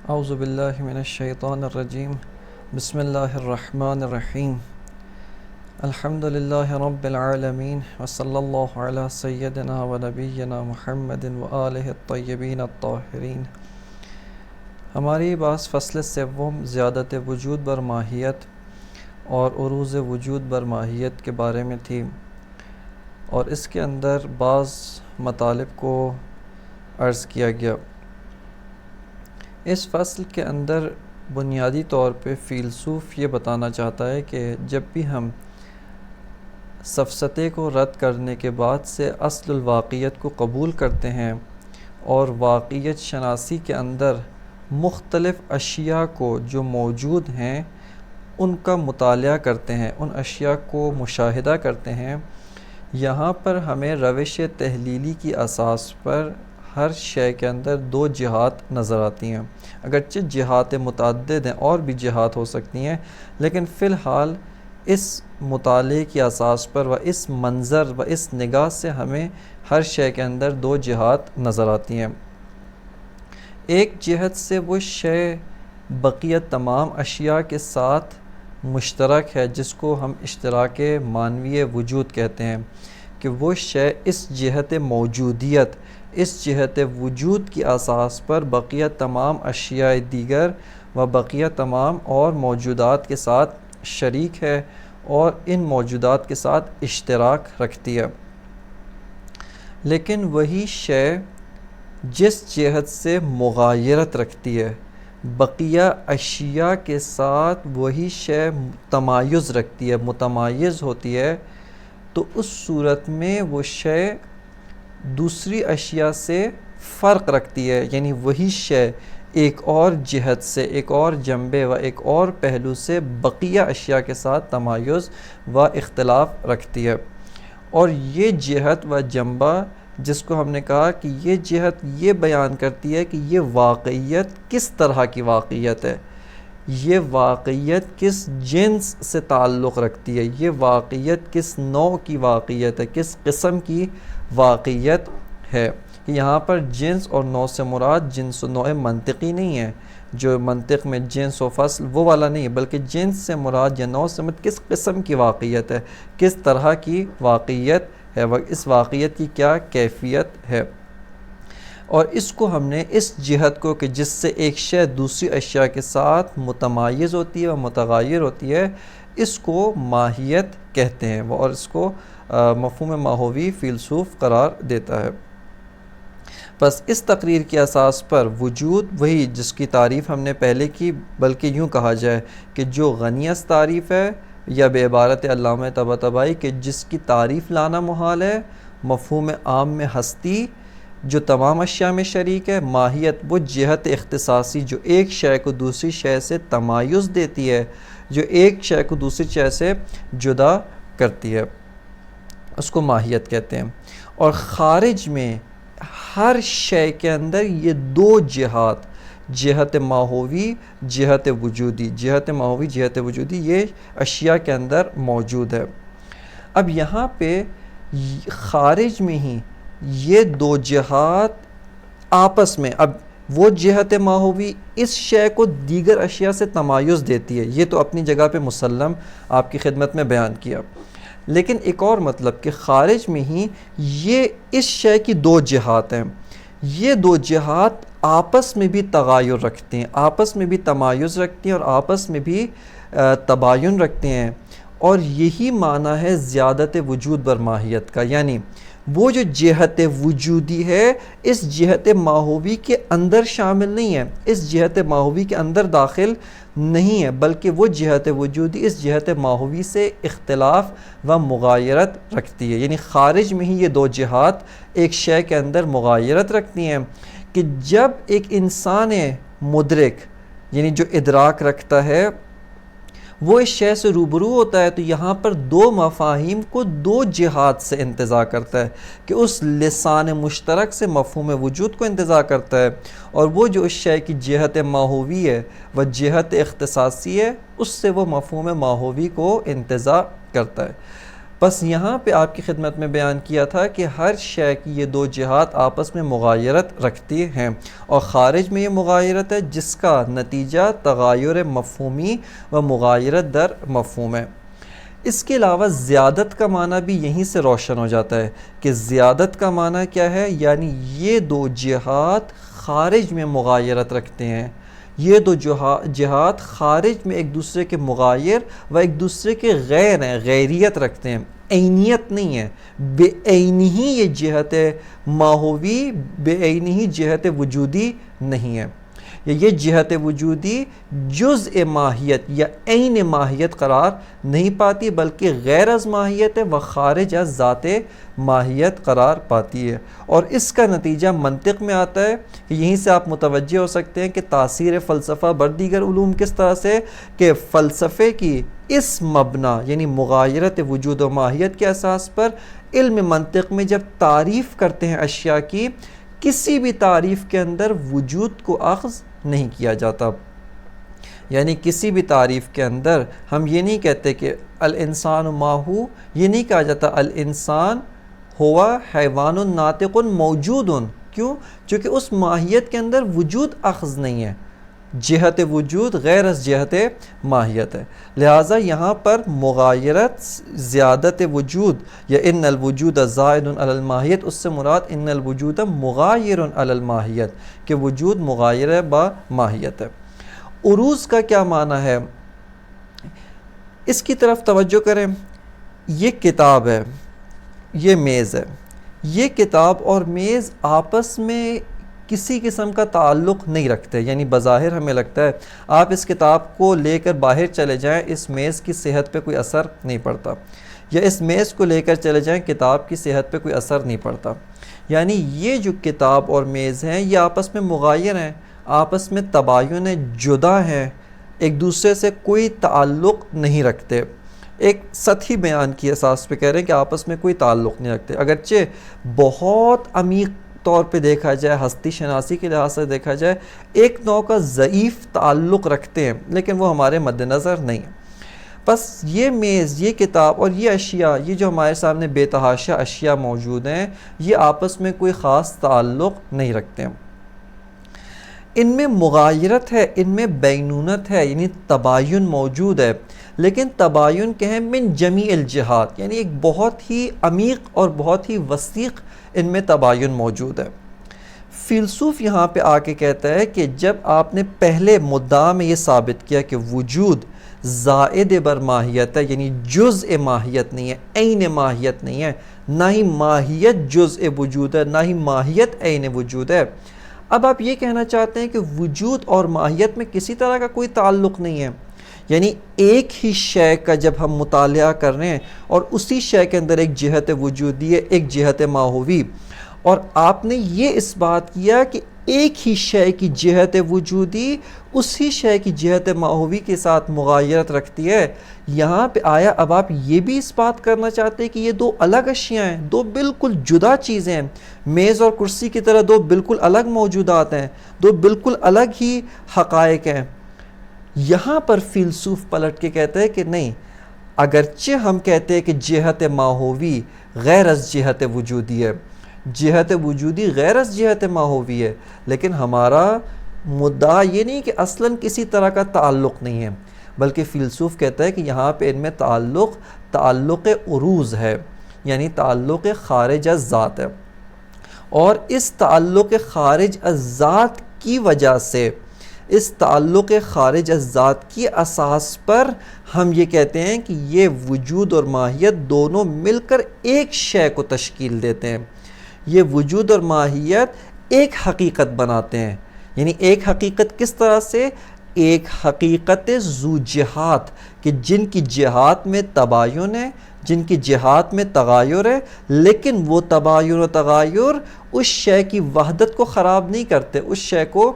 اعوذ باللہ من الشیطان الرجیم بسم اللہ الرحمن الرحیم الحمد للہ رب العالمین وصلی اللہ علی سیدنا و نبینا محمد و آلہ الطیبین الطاہرین۔ ہماری بات فصل سوم زیادت وجود بر ماہیت اور عروض وجود بر ماہیت کے بارے میں تھی، اور اس کے اندر بعض مطالب کو عرض کیا گیا۔ اس فصل کے اندر بنیادی طور پہ فیلسوف یہ بتانا چاہتا ہے کہ جب بھی ہم سفسطے کو رد کرنے کے بعد سے اصل الواقعیت کو قبول کرتے ہیں اور واقعیت شناسی کے اندر مختلف اشیاء کو جو موجود ہیں ان کا مطالعہ کرتے ہیں، ان اشیاء کو مشاہدہ کرتے ہیں، یہاں پر ہمیں روش تحلیلی کی اساس پر ہر شے کے اندر دو جہات نظر آتی ہیں۔ اگرچہ جہات متعدد ہیں اور بھی جہات ہو سکتی ہیں، لیکن فی الحال اس مطالعے کی اساس پر و اس منظر و اس نگاہ سے ہمیں ہر شے کے اندر دو جہات نظر آتی ہیں۔ ایک جہت سے وہ شے بقیہ تمام اشیاء کے ساتھ مشترک ہے، جس کو ہم اشتراک معنوی وجود کہتے ہیں، کہ وہ شے اس جہت موجودیت، اس جہت وجود کی اساس پر بقیہ تمام اشیاء دیگر و بقیہ تمام اور موجودات کے ساتھ شریک ہے اور ان موجودات کے ساتھ اشتراک رکھتی ہے۔ لیکن وہی شے جس جہت سے مغایرت رکھتی ہے، بقیہ اشیاء کے ساتھ وہی شے تمایز رکھتی ہے، متمایز ہوتی ہے، تو اس صورت میں وہ شے دوسری اشیاء سے فرق رکھتی ہے، یعنی وہی شے ایک اور جہت سے، ایک اور جنبے و ایک اور پہلو سے بقیہ اشیاء کے ساتھ تمایز و اختلاف رکھتی ہے۔ اور یہ جہت و جنبہ جس کو ہم نے کہا کہ یہ جہت یہ بیان کرتی ہے کہ یہ واقعیت کس طرح کی واقعیت ہے، یہ واقعیت کس جنس سے تعلق رکھتی ہے، یہ واقعیت کس نوع کی واقعیت ہے، کس قسم کی واقعیت ہے۔ کہ یہاں پر جنس اور نوع سے مراد جنس و نوع منطقی نہیں ہے، جو منطق میں جنس و فصل وہ والا نہیں ہے، بلکہ جنس سے مراد یا نوع سے مراد کس قسم کی واقعیت ہے، کس طرح کی واقعیت ہے، اس واقعیت کی کیا کیفیت ہے۔ اور اس کو ہم نے اس جہت کو کہ جس سے ایک شے دوسری اشیاء کے ساتھ متمایز ہوتی ہے و متغیر ہوتی ہے، اس کو ماہیت کہتے ہیں، اور اس کو مفہوم ماہوی فیلسوف قرار دیتا ہے۔ بس اس تقریر کی اساس پر وجود وہی جس کی تعریف ہم نے پہلے کی، بلکہ یوں کہا جائے کہ جو غنیت تعریف ہے، یا بے عبارت علامہ طباطبائی کہ جس کی تعریف لانا محال ہے، مفہوم عام میں ہستی جو تمام اشیاء میں شریک ہے، ماہیت وہ جہت اختصاصی جو ایک شے کو دوسری شے سے تمایز دیتی ہے، جو ایک شے کو دوسری شے سے جدا کرتی ہے، اس کو ماہیت کہتے ہیں۔ اور خارج میں ہر شے کے اندر یہ دو جہات، جہت ماہوی، جہت وجودی، جہت ماہوی، جہت وجودی، یہ اشیاء کے اندر موجود ہے۔ اب یہاں پہ خارج میں ہی یہ دو جہات آپس میں، اب وہ جہت ماہوی اس شے کو دیگر اشیاء سے تمایز دیتی ہے، یہ تو اپنی جگہ پہ مسلم آپ کی خدمت میں بیان کیا، لیکن ایک اور مطلب کہ خارج میں ہی یہ اس شے کی دو جہات ہیں، یہ دو جہات آپس میں بھی تغایر رکھتے ہیں، آپس میں بھی تمایز رکھتے ہیں اور آپس میں بھی تباین رکھتے ہیں، اور یہی معنی ہے زیادت وجود بر ماہیت کا، یعنی وہ جو جہت وجودی ہے اس جہت ماہوی کے اندر شامل نہیں ہے، اس جہت ماہوی کے اندر داخل نہیں ہے، بلکہ وہ جہت وجودی اس جہت ماہوی سے اختلاف و مغایرت رکھتی ہے۔ یعنی خارج میں ہی یہ دو جہات ایک شے کے اندر مغایرت رکھتی ہیں، کہ جب ایک انسان مدرک یعنی جو ادراک رکھتا ہے وہ اس شے سے روبرو ہوتا ہے، تو یہاں پر دو مفاہیم کو دو جہات سے انتزاع کرتا ہے، کہ اس لسان مشترک سے مفہوم وجود کو انتزاع کرتا ہے، اور وہ جو اس شے کی جہت ماہوی ہے و جہت اختصاصی ہے، اس سے وہ مفہوم ماہوی کو انتزاع کرتا ہے۔ بس یہاں پہ آپ کی خدمت میں بیان کیا تھا کہ ہر شے کی یہ دو جہات آپس میں مغایرت رکھتی ہیں، اور خارج میں یہ مغایرت ہے جس کا نتیجہ تغایر مفہومی و مغایرت در مفہوم ہے۔ اس کے علاوہ زیادت کا معنی بھی یہیں سے روشن ہو جاتا ہے کہ زیادت کا معنی کیا ہے، یعنی یہ دو جہات خارج میں مغایرت رکھتے ہیں، یہ دو جہات خارج میں ایک دوسرے کے مغایر و ایک دوسرے کے غیر ہیں، غیریت رکھتے ہیں، عینیت نہیں ہے، بے عینی ہی یہ جہت ماہوی بے عینی ہی جہت وجودی نہیں ہے، یہ جہت وجودی جزء ماہیت یا عین ماہیت قرار نہیں پاتی بلکہ غیر از ماہیت ہے و خارج از ذات ماہیت قرار پاتی ہے۔ اور اس کا نتیجہ منطق میں آتا ہے کہ یہیں سے آپ متوجہ ہو سکتے ہیں کہ تاثیر فلسفہ بر دیگر علوم کس طرح سے کہ فلسفے کی اس مبنا یعنی مغایرت وجود و ماہیت کے اساس پر علم منطق میں جب تعریف کرتے ہیں اشیاء کی، کسی بھی تعریف کے اندر وجود کو اخذ نہیں کیا جاتا، یعنی کسی بھی تعریف کے اندر ہم یہ نہیں کہتے کہ الانسان ما ہو، یہ نہیں کہا جاتا الانسان ہوا حیوان ناطق موجود، کیوں؟ چونکہ اس ماہیت کے اندر وجود اخذ نہیں ہے، جہت وجود غیر از جہت ماہیت ہے، لہٰذا یہاں پر مغایرت زیادت وجود یا ان الوجود زائد علی الماہیت، اس سے مراد ان الوجود مغایر علی الماہیت کہ وجود مغایر با ماہیت ہے۔ عروض کا کیا معنی ہے؟ اس کی طرف توجہ کریں، یہ کتاب ہے، یہ میز ہے، یہ کتاب اور میز آپس میں کسی قسم کا تعلق نہیں رکھتے، یعنی بظاہر ہمیں لگتا ہے آپ اس کتاب کو لے کر باہر چلے جائیں اس میز کی صحت پہ کوئی اثر نہیں پڑتا، یا اس میز کو لے کر چلے جائیں کتاب کی صحت پہ کوئی اثر نہیں پڑتا، یعنی یہ جو کتاب اور میز ہیں یہ آپس میں مغایر ہیں، آپس میں تباین جدا ہیں، ایک دوسرے سے کوئی تعلق نہیں رکھتے، ایک سطحی بیان کی اساس پہ کہہ رہے ہیں کہ آپس میں کوئی تعلق نہیں رکھتے، اگرچہ بہت عمیق طور پہ دیکھا جائے، ہستی شناسی کے لحاظ سے دیکھا جائے ایک نوع کا ضعیف تعلق رکھتے ہیں، لیکن وہ ہمارے مد نظر نہیں ہے۔ بس یہ میز، یہ کتاب اور یہ اشیاء، یہ جو ہمارے سامنے بے تحاشا اشیاء موجود ہیں، یہ آپس میں کوئی خاص تعلق نہیں رکھتے ہیں، ان میں مغایرت ہے، ان میں بینونت ہے، یعنی تباین موجود ہے، لیکن تباین کہیں من جمیع الجہات، یعنی ایک بہت ہی عمیق اور بہت ہی وسیق ان میں تباین موجود ہے۔ فیلسوف یہاں پہ آ کے کہتا ہے کہ جب آپ نے پہلے مدعا میں یہ ثابت کیا کہ وجود زائد بر ماہیت ہے، یعنی جزء ماہیت نہیں ہے، عین ماہیت نہیں ہے، نہ ہی ماہیت جزء وجود ہے، نہ ہی ماہیت عین وجود ہے، اب آپ یہ کہنا چاہتے ہیں کہ وجود اور ماہیت میں کسی طرح کا کوئی تعلق نہیں ہے، یعنی ایک ہی شے کا جب ہم مطالعہ کر رہے ہیں اور اسی شے کے اندر ایک جہت وجودی ہے، ایک جہت ماہوی، اور آپ نے یہ اس بات کیا کہ ایک ہی شے کی جہت وجودی اسی شے کی جہت ماہوی کے ساتھ مغایرت رکھتی ہے، یہاں پہ آیا اب آپ یہ بھی اس بات کرنا چاہتے ہیں کہ یہ دو الگ اشیاء ہیں، دو بالکل جدا چیزیں ہیں، میز اور کرسی کی طرح دو بالکل الگ موجودات ہیں، دو بالکل الگ ہی حقائق ہیں۔ یہاں پر فیلسوف پلٹ کے کہتے ہیں کہ نہیں، اگرچہ ہم کہتے ہیں کہ جہت ماہوی غیر از جہت وجودی ہے، جہت وجودی غیر از جہت ماہوی ہے، لیکن ہمارا مدعا یہ نہیں کہ اصلاً کسی طرح کا تعلق نہیں ہے، بلکہ فیلسوف کہتا ہے کہ یہاں پہ ان میں تعلق عروض ہے، یعنی تعلق خارج از ذات ہے، اور اس تعلق خارج از ذات کی وجہ سے، اس تعلق خارج از ذات کی اساس پر ہم یہ کہتے ہیں کہ یہ وجود اور ماہیت دونوں مل کر ایک شے کو تشکیل دیتے ہیں، یہ وجود اور ماہیت ایک حقیقت بناتے ہیں، یعنی ایک حقیقت کس طرح سے؟ ایک حقیقت ذو جہات کہ جن کی جہات میں تباین ہے، جن کی جہات میں تغایر ہے، لیکن وہ تباین و تغایر اس شے کی وحدت کو خراب نہیں کرتے، اس شے کو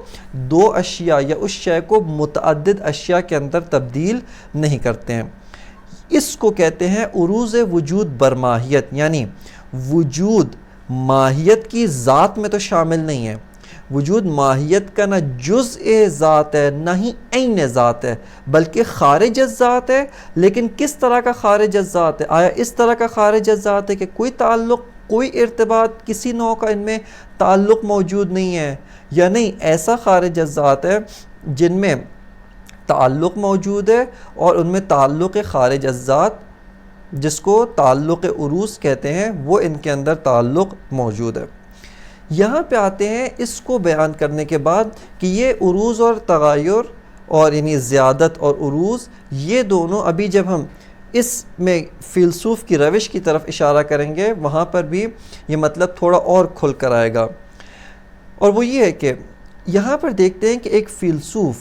دو اشیاء یا اس شے کو متعدد اشیاء کے اندر تبدیل نہیں کرتے ہیں۔ اس کو کہتے ہیں عروض وجود بر ماہیت، یعنی وجود ماہیت کی ذات میں تو شامل نہیں ہے، وجود ماہیت کا نہ جزء ذات ہے نہ ہی عین ذات ہے، بلکہ خارج از ذات ہے۔ لیکن کس طرح کا خارج از ذات ہے؟ آیا اس طرح کا خارج از ذات ہے کہ کوئی تعلق، کوئی ارتباط، کسی نوع کا ان میں تعلق موجود نہیں ہے، یا نہیں ایسا خارج از ذات ہے جن میں تعلق موجود ہے، اور ان میں تعلق خارج از ذات جس کو تعلق عروض کہتے ہیں وہ ان کے اندر تعلق موجود ہے۔ یہاں پہ آتے ہیں اس کو بیان کرنے کے بعد کہ یہ عروض اور تغیر اور یعنی زیادت اور عروض، یہ دونوں ابھی جب ہم اس میں فیلسوف کی روش کی طرف اشارہ کریں گے وہاں پر بھی یہ مطلب تھوڑا اور کھل کر آئے گا، اور وہ یہ ہے کہ یہاں پر دیکھتے ہیں کہ ایک فیلسوف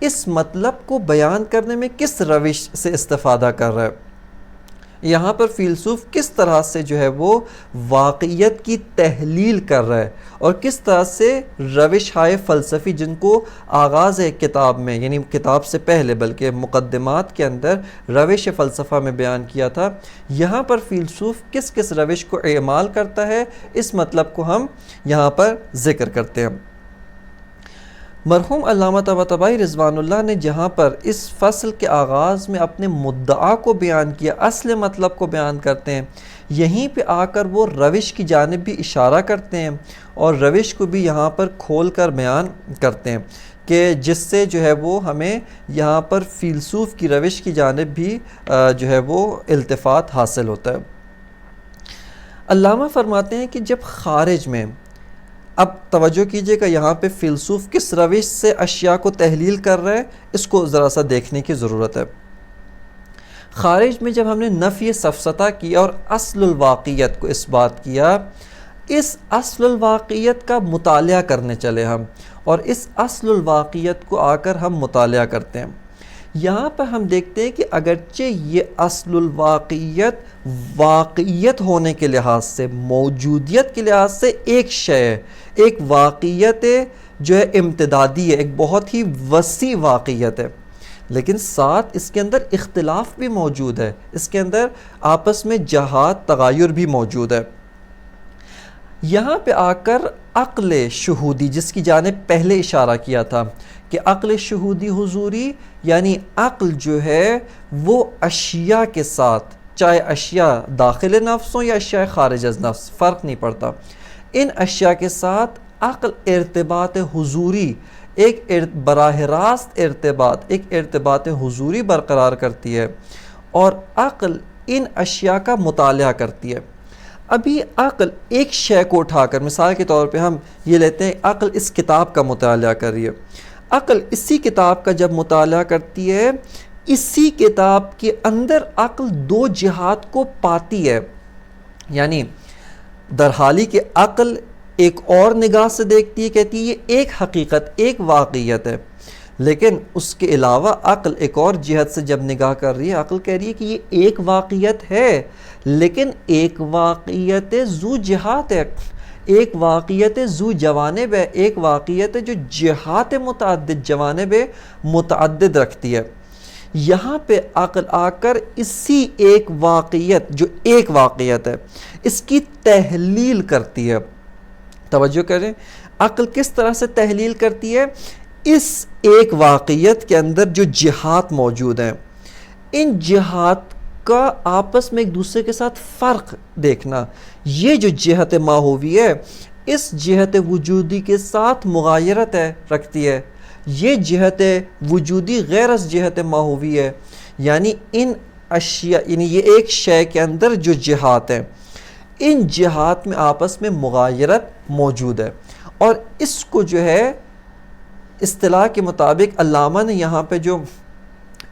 اس مطلب کو بیان کرنے میں کس روش سے استفادہ کر رہا ہے۔ یہاں پر فیلسوف کس طرح سے جو ہے وہ واقعیت کی تحلیل کر رہا ہے، اور کس طرح سے روش ہائے فلسفی جن کو آغاز کتاب میں، یعنی کتاب سے پہلے بلکہ مقدمات کے اندر روش فلسفہ میں بیان کیا تھا، یہاں پر فیلسوف کس کس روش کو اعمال کرتا ہے، اس مطلب کو ہم یہاں پر ذکر کرتے ہیں۔ مرحوم علامہ طباطبائی رضوان اللہ نے جہاں پر اس فصل کے آغاز میں اپنے مدعا کو بیان کیا، اصل مطلب کو بیان کرتے ہیں، یہیں پہ آ کر وہ روش کی جانب بھی اشارہ کرتے ہیں، اور روش کو بھی یہاں پر کھول کر بیان کرتے ہیں کہ جس سے جو ہے وہ ہمیں یہاں پر فیلسوف کی روش کی جانب بھی جو ہے وہ التفات حاصل ہوتا ہے۔ علامہ فرماتے ہیں کہ جب خارج میں، اب توجہ کیجئے کہ یہاں پہ فیلسوف کس روش سے اشیاء کو تحلیل کر رہے ہیں، اس کو ذرا سا دیکھنے کی ضرورت ہے۔ خارج میں جب ہم نے نفی سفسطہ کیا اور اصل الواقعیت کو اس بات کیا، اس اصل الواقعیت کا مطالعہ کرنے چلے ہم، اور اس اصل الواقعیت کو آ کر ہم مطالعہ کرتے ہیں۔ یہاں پر ہم دیکھتے ہیں کہ اگرچہ یہ اصل الواقعیت واقعیت ہونے کے لحاظ سے، موجودیت کے لحاظ سے ایک شے ہے، ایک واقعیت جو ہے امتدادی ہے، ایک بہت ہی وسیع واقعیت ہے، لیکن ساتھ اس کے اندر اختلاف بھی موجود ہے، اس کے اندر آپس میں جہات تغیر بھی موجود ہے۔ یہاں پہ آ کر عقل شہودی، جس کی جانب پہلے اشارہ کیا تھا کہ عقل شہودی حضوری، یعنی عقل جو ہے وہ اشیاء کے ساتھ، چاہے اشیاء داخل نفس ہوں یا اشیاء خارج از نفس، فرق نہیں پڑتا، ان اشیاء کے ساتھ عقل ارتباط حضوری، ایک براہ راست ارتباط، ایک ارتباط حضوری برقرار کرتی ہے، اور عقل ان اشیاء کا مطالعہ کرتی ہے۔ ابھی عقل ایک شے کو اٹھا کر، مثال کے طور پہ ہم یہ لیتے ہیں عقل اس کتاب کا مطالعہ کر رہی ہے، عقل اسی کتاب کا جب مطالعہ کرتی ہے، اسی کتاب کے اندر عقل دو جہات کو پاتی ہے، یعنی در حالی کہ عقل ایک اور نگاہ سے دیکھتی ہے، کہتی ہے یہ ایک حقیقت، ایک واقعیت ہے، لیکن اس کے علاوہ عقل ایک اور جہت سے جب نگاہ کر رہی ہے، عقل کہہ رہی ہے کہ یہ ایک واقعیت ہے، لیکن ایک واقعیت ذو جہات ہے، ایک واقعیت ذو جوانب ہے، ایک واقعیت جو جہات متعدد، جوانب متعدد رکھتی ہے۔ یہاں پہ عقل آ کر اسی ایک واقعیت، جو ایک واقعیت ہے، اس کی تحلیل کرتی ہے۔ توجہ کریں، عقل کس طرح سے تحلیل کرتی ہے؟ اس ایک واقعیت کے اندر جو جہات موجود ہیں، ان جہات کا آپس میں ایک دوسرے کے ساتھ فرق دیکھنا، یہ جو جہت ماہوی ہے اس جہت وجودی کے ساتھ مغایرت رکھتی ہے، یہ جہت وجودی غیر از جہت ماہوی ہے، یعنی ان اشیاء، یعنی یہ ایک شے کے اندر جو جہات ہیں، ان جہات میں آپس میں مغایرت موجود ہے، اور اس کو جو ہے اصطلاح کے مطابق علامہ نے یہاں پہ جو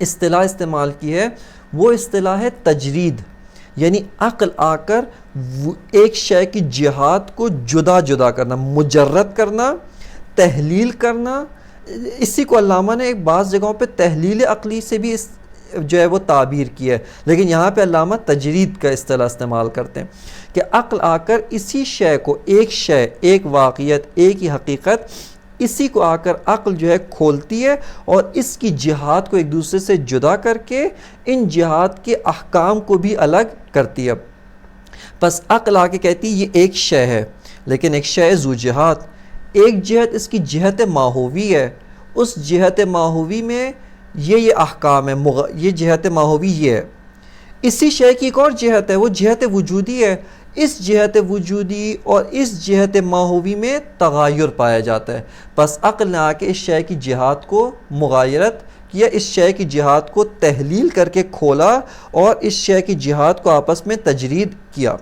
اصطلاح استعمال کی ہے وہ اصطلاح ہے تجرید، یعنی عقل آ کر ایک شے کی جہات کو جدا جدا کرنا، مجرد کرنا، تحلیل کرنا، اسی کو علامہ نے بعض جگہوں پہ تحلیل عقلی سے بھی جو ہے وہ تعبیر کی ہے، لیکن یہاں پہ علامہ تجرید کا اصطلاح استعمال کرتے ہیں کہ عقل آ کر اسی شے کو، ایک شے، ایک واقعیت، ایک ہی حقیقت، اسی کو آ کر عقل جو ہے کھولتی ہے اور اس کی جہات کو ایک دوسرے سے جدا کر کے ان جہات کے احکام کو بھی الگ کرتی ہے۔ پس عقل آ کے کہتی ہے یہ ایک شے ہے، لیکن ایک شے ذو جہات، ایک جہت اس کی جہت ماہوی ہے، اس جہت ماہوی میں یہ احکام ہے، یہ جہت ماہوی یہ ہے۔ اسی شے کی ایک اور جہت ہے، وہ جہت وجودی ہے۔ اس جہت وجودی اور اس جہت ماہوی میں تغیر پایا جاتا ہے۔ پس عقل نے آ کے اس شے کی جہات کو مغایرت کیا، اس شے کی جہات کو تحلیل کر کے کھولا اور اس شے کی جہات کو آپس میں تجرید کیا۔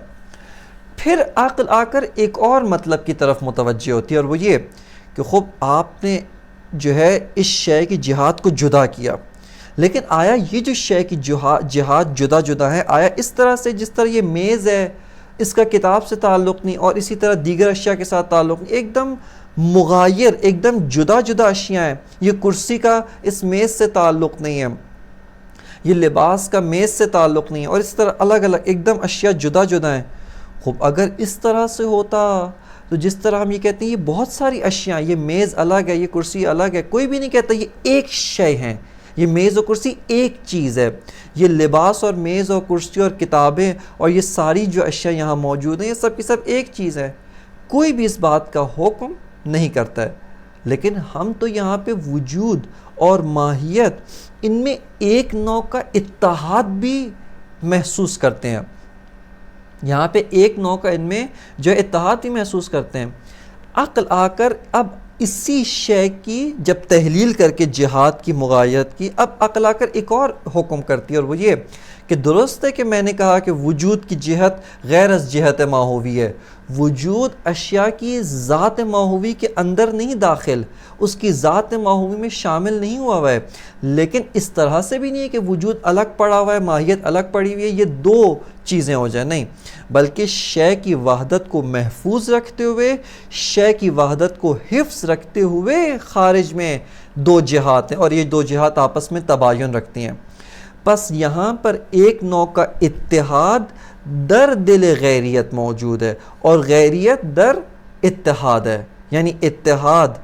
پھر عقل آ کر ایک اور مطلب کی طرف متوجہ ہوتی ہے، اور وہ یہ کہ خوب آپ نے جو ہے اس شے کی جہات کو جدا کیا، لیکن آیا یہ جو شے کی جہات جدا جدا ہے، آیا اس طرح سے جس طرح یہ میز ہے اس کا کتاب سے تعلق نہیں، اور اسی طرح دیگر اشیاء کے ساتھ تعلق نہیں، ایک دم مغایر، ایک دم جدا جدا اشیاء ہیں۔ یہ کرسی کا اس میز سے تعلق نہیں ہے، یہ لباس کا میز سے تعلق نہیں ہے، اور اس طرح الگ الگ ایک دم اشیاء جدا جدا ہیں۔ خوب اگر اس طرح سے ہوتا تو جس طرح ہم یہ کہتے ہیں یہ بہت ساری اشیاء، یہ میز الگ ہے، یہ کرسی الگ ہے، کوئی بھی نہیں کہتا یہ ایک شے ہیں، یہ میز اور کرسی ایک چیز ہے، یہ لباس اور میز اور کرسی اور کتابیں اور یہ ساری جو اشیاء یہاں موجود ہیں یہ سب کی سب ایک چیز ہے، کوئی بھی اس بات کا حکم نہیں کرتا ہے۔ لیکن ہم تو یہاں پہ وجود اور ماہیت ان میں ایک نوع کا اتحاد بھی محسوس کرتے ہیں، یہاں پہ ایک نوع کا ان میں جو اتحاد بھی محسوس کرتے ہیں۔ عقل آ کر اب اسی شے کی جب تحلیل کر کے جہات کی مغایرت کی، اب عقل آ کر ایک اور حکم کرتی ہے، اور وہ یہ کہ درست ہے کہ میں نے کہا کہ وجود کی جہت غیر از جہت ماہوی ہے، وجود اشیاء کی ذات ماہوی کے اندر نہیں داخل، اس کی ذات ماہوی میں شامل نہیں ہوا ہے، لیکن اس طرح سے بھی نہیں ہے کہ وجود الگ پڑا ہوا ہے، ماہیت الگ پڑی ہوئی ہے، یہ دو چیزیں ہو جائیں، نہیں، بلکہ شے کی وحدت کو محفوظ رکھتے ہوئے، شے کی وحدت کو حفظ رکھتے ہوئے خارج میں دو جہات ہیں، اور یہ دو جہات آپس میں تباین رکھتی ہیں۔ پس یہاں پر ایک نوع کا اتحاد در دل غیریت موجود ہے، اور غیریت در اتحاد ہے، یعنی اتحاد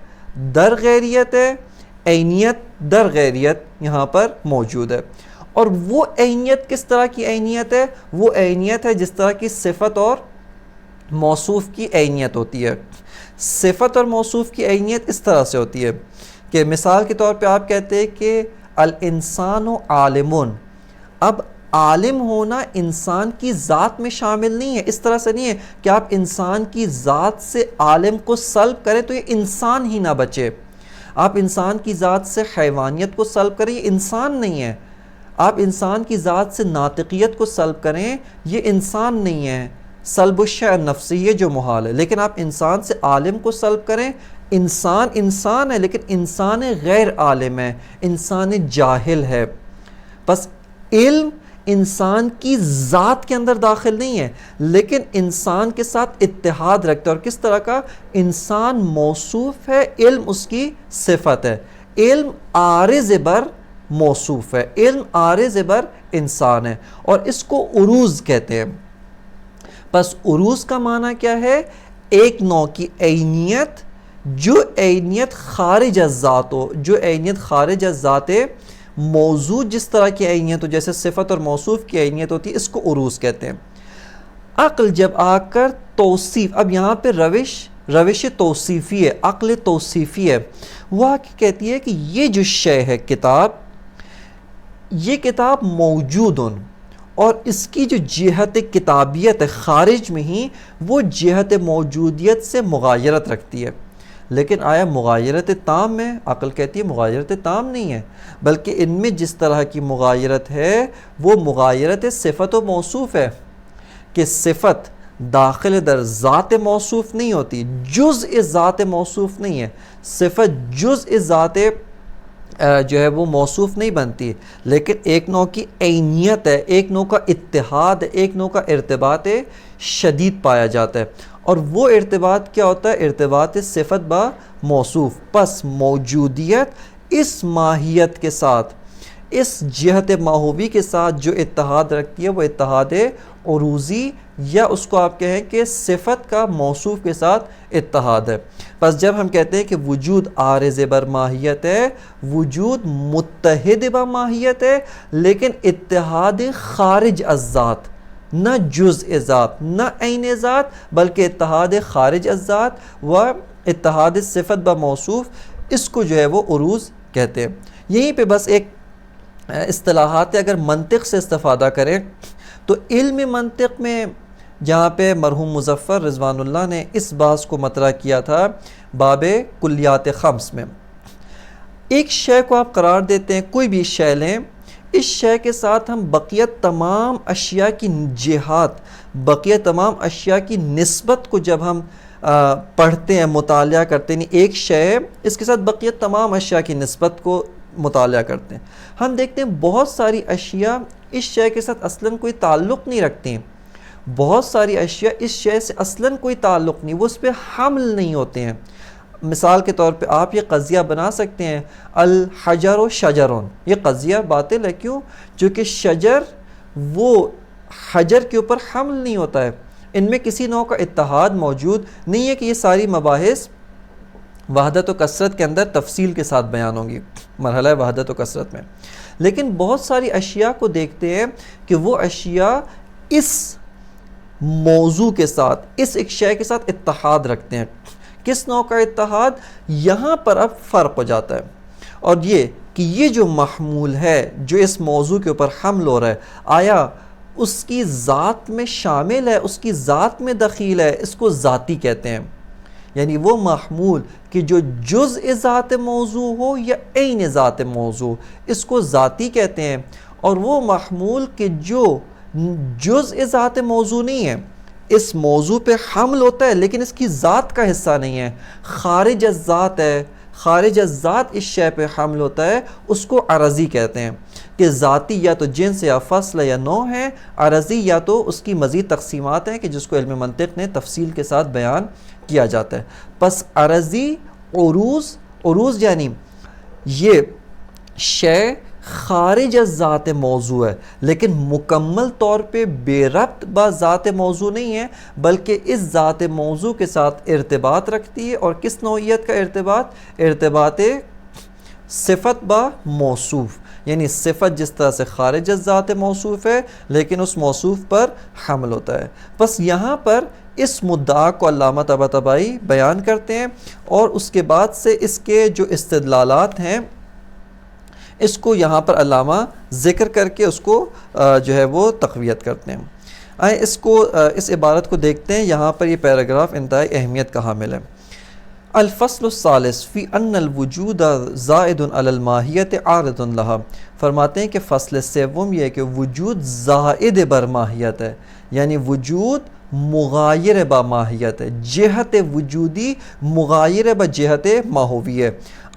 در غیریت ہے، عینیت در غیریت یہاں پر موجود ہے۔ اور وہ عینیت کس طرح کی عینیت ہے؟ وہ عینیت ہے جس طرح کی صفت اور موصوف کی عینیت ہوتی ہے۔ صفت اور موصوف کی عینیت اس طرح سے ہوتی ہے کہ مثال کے طور پہ آپ کہتے ہیں کہ الانسان عالم، اب عالم ہونا انسان کی ذات میں شامل نہیں ہے، اس طرح سے نہیں ہے کہ آپ انسان کی ذات سے عالم کو سلب کریں تو یہ انسان ہی نہ بچے، آپ انسان کی ذات سے حیوانیت کو سلب کریں یہ انسان نہیں ہے، آپ انسان کی ذات سے ناطقیت کو سلب کریں یہ انسان نہیں ہے، سلب الشیء النفسی جو محال ہے، لیکن آپ انسان سے عالم کو سلب کریں، انسان انسان ہے لیکن انسان غیر عالم ہے، انسان جاہل ہے۔ بس علم انسان کی ذات کے اندر داخل نہیں ہے لیکن انسان کے ساتھ اتحاد رکھتا ہے، اور کس طرح کا؟ انسان موصوف ہے، علم اس کی صفت ہے، علم عارض بر موصوف ہے، علم عارض بر انسان ہے، اور اس کو عروض کہتے ہیں۔ پس عروض کا معنی کیا ہے؟ ایک نوع کی عینیت، جو عینیت خارج از ذات ہو، جو عینیت خارج از ذات موضوع جس طرح کی عینیت ہو، جیسے صفت اور موصوف کی عینیت ہوتی ہے، اس کو عروض کہتے ہیں۔ عقل جب آ کر توصیف، اب یہاں پہ روش توصیفی ہے، عقل توصیفی ہے، وہ آ کے کہتی ہے کہ یہ جو شے ہے کتاب، یہ کتاب موجود اور اس کی جو جہت کتابیت ہے خارج میں ہی وہ جہت موجودیت سے مغایرت رکھتی ہے، لیکن آیا مغایرت تام ہے؟ عقل کہتی ہے مغایرت تام نہیں ہے، بلکہ ان میں جس طرح کی مغایرت ہے وہ مغایرت صفت و موصوف ہے، کہ صفت داخل در ذات موصوف نہیں ہوتی، جزء ذات موصوف نہیں ہے، صفت جزء ذات جو ہے وہ موصوف نہیں بنتی، لیکن ایک نوع کی عینیت ہے، ایک نوع کا اتحاد ہے، ایک نوع کا ارتباط شدید پایا جاتا ہے، اور وہ ارتباط کیا ہوتا ہے؟ ارتباط صفت با موصوف۔ پس موجودیت اس ماہیت کے ساتھ، اس جہت ماہوی کے ساتھ جو اتحاد رکھتی ہے وہ اتحاد عروضی، یا اس کو آپ کہیں کہ صفت کا موصوف کے ساتھ اتحاد ہے۔ پس جب ہم کہتے ہیں کہ وجود عارض بر ماہیت ہے، وجود متحد با ماہیت ہے، لیکن اتحاد خارج از ذات، نہ جزء ذات نہ عین ذات، بلکہ اتحاد خارج از ذات و اتحاد صفت با موصوف، اس کو جو ہے وہ عروض کہتے ہیں۔ یہیں پہ بس ایک اصطلاحات اگر منطق سے استفادہ کریں تو علم منطق میں جہاں پہ مرحوم مظفر رضوان اللہ نے اس بحث کو مطرح کیا تھا باب کلیات خمس میں، ایک شے کو آپ قرار دیتے ہیں، کوئی بھی شے لیں، اس شے کے ساتھ ہم بقیہ تمام اشیاء کی جہات، بقیہ تمام اشیاء کی نسبت کو جب ہم پڑھتے ہیں، مطالعہ کرتے ہیں، ایک شے اس کے ساتھ بقیہ تمام اشیاء کی نسبت کو مطالعہ کرتے ہیں، ہم دیکھتے ہیں بہت ساری اشیاء اس شے کے ساتھ اصلاً کوئی تعلق نہیں رکھتی ہیں، بہت ساری اشیاء اس شے سے اصلاً کوئی تعلق نہیں، وہ اس پہ حمل نہیں ہوتے ہیں۔ مثال کے طور پہ آپ یہ قضیہ بنا سکتے ہیں الحجر و شجرون، یہ قضیہ باطل ہے، کیوں؟ چونکہ شجر وہ حجر کے اوپر حمل نہیں ہوتا ہے، ان میں کسی نوع کا اتحاد موجود نہیں ہے کہ یہ ساری مباحث وحدت و کثرت کے اندر تفصیل کے ساتھ بیان ہوں گی مرحلہ وحدت و کثرت میں، لیکن بہت ساری اشیاء کو دیکھتے ہیں کہ وہ اشیاء اس موضوع کے ساتھ، اس ایک شے کے ساتھ اتحاد رکھتے ہیں۔ کس نوع کا اتحاد؟ یہاں پر اب فرق ہو جاتا ہے، اور یہ کہ یہ جو محمول ہے جو اس موضوع کے اوپر حمل ہو رہا ہے، آیا اس کی ذات میں شامل ہے، اس کی ذات میں دخیل ہے، اس کو ذاتی کہتے ہیں۔ یعنی وہ محمول کہ جو جزء ذات موضوع ہو یا عین ذات موضوع، اس کو ذاتی کہتے ہیں، اور وہ محمول کہ جو جزء ذات موضوع نہیں ہے، اس موضوع پہ حمل ہوتا ہے لیکن اس کی ذات کا حصہ نہیں ہے، خارج از ذات ہے، خارج از ذات اس شے پہ حمل ہوتا ہے، اس کو عرضی کہتے ہیں کہ ذاتی یا تو جنس یا فصل یا نوع ہے، عرضی یا تو اس کی مزید تقسیمات ہیں کہ جس کو علم منطق نے تفصیل کے ساتھ بیان کیا جاتا ہے۔ پس عرضی عروض یعنی یہ شے خارج از ذات موضوع ہے لیکن مکمل طور پہ بے ربط با ذات موضوع نہیں ہے، بلکہ اس ذات موضوع کے ساتھ ارتباط رکھتی ہے، اور کس نوعیت کا ارتباط صفت با موصوف، یعنی صفت جس طرح سے خارج از ذات موصوف ہے لیکن اس موصوف پر حمل ہوتا ہے۔ بس یہاں پر اس مدعا کو علامہ طباطبائی بیان کرتے ہیں، اور اس کے بعد سے اس کے جو استدلالات ہیں اس کو یہاں پر علامہ ذکر کر کے اس کو جو ہے وہ تقویت کرتے ہیں۔ آئیں اس عبارت کو دیکھتے ہیں، یہاں پر یہ پیراگراف انتہائی اہمیت کا حامل ہے۔ الفصل الثالث فی ان الوجود زائد علی الماہیت عارض لہا، فرماتے ہیں کہ فصل سوم یہ ہے کہ وجود زائد بر ماہیت ہے، یعنی وجود مغایر با ماہیت ہے، جہت وجودی مغایر با جہت ماہوی ہے،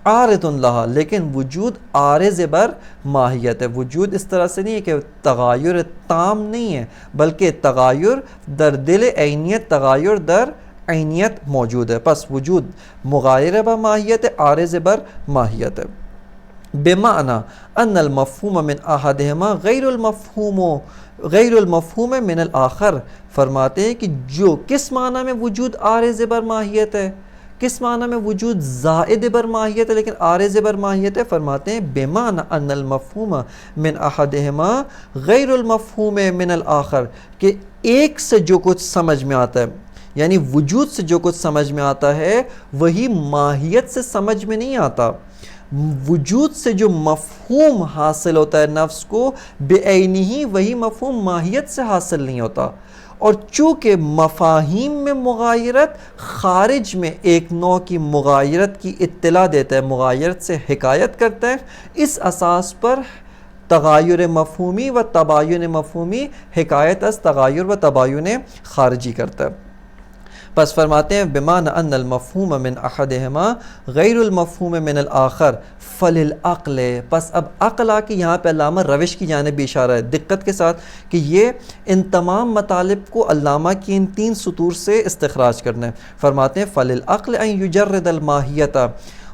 عارض لہا لیکن وجود عارض بر ماہیت ہے، وجود اس طرح سے نہیں ہے کہ تغایر تام نہیں ہے، بلکہ تغایر در دل عینیت، تغایر در عینیت موجود ہے۔ پس وجود مغایر با ماہیت ہے، عارض بر ماہیت ہے۔ بمعنی ان المفہوم من احدہما غیر المفہوم من الآخر، فرماتے ہیں کہ جو کس معنی میں وجود عارض بر ماہیت ہے، کس معنی میں وجود زائد بر ماہیت ہے لیکن عارض بر ماہیت ہے، فرماتے ہیں بمعنی ان المفہوم من احدہما غیر المفہوم من الآخر، کہ ایک سے جو کچھ سمجھ میں آتا ہے، یعنی وجود سے جو کچھ سمجھ میں آتا ہے وہی ماہیت سے سمجھ میں نہیں آتا، وجود سے جو مفہوم حاصل ہوتا ہے نفس کو بعینہ، وہی مفہوم ماہیت سے حاصل نہیں ہوتا، اور چونکہ مفاہیم میں مغایرت خارج میں ایک نوع کی مغایرت کی اطلاع دیتا ہے، مغایرت سے حکایت کرتا ہے، اس اساس پر تغایر مفہومی و تباین مفہومی حکایت از تغایر و تباین خارجی کرتا ہے۔ پس فرماتے ہیں بمعنی ان المفہوم من احدہما غیر المفہوم من الآخر فللعقل، پس اب عقل آ کے یہاں پہ علامہ روش کی جانب بھی اشارہ ہے دقت کے ساتھ کہ یہ ان تمام مطالب کو علامہ کی ان 3 سطور سے استخراج کرنا ہے۔ فرماتے ہیں فللعقل ان یجرد الماہیت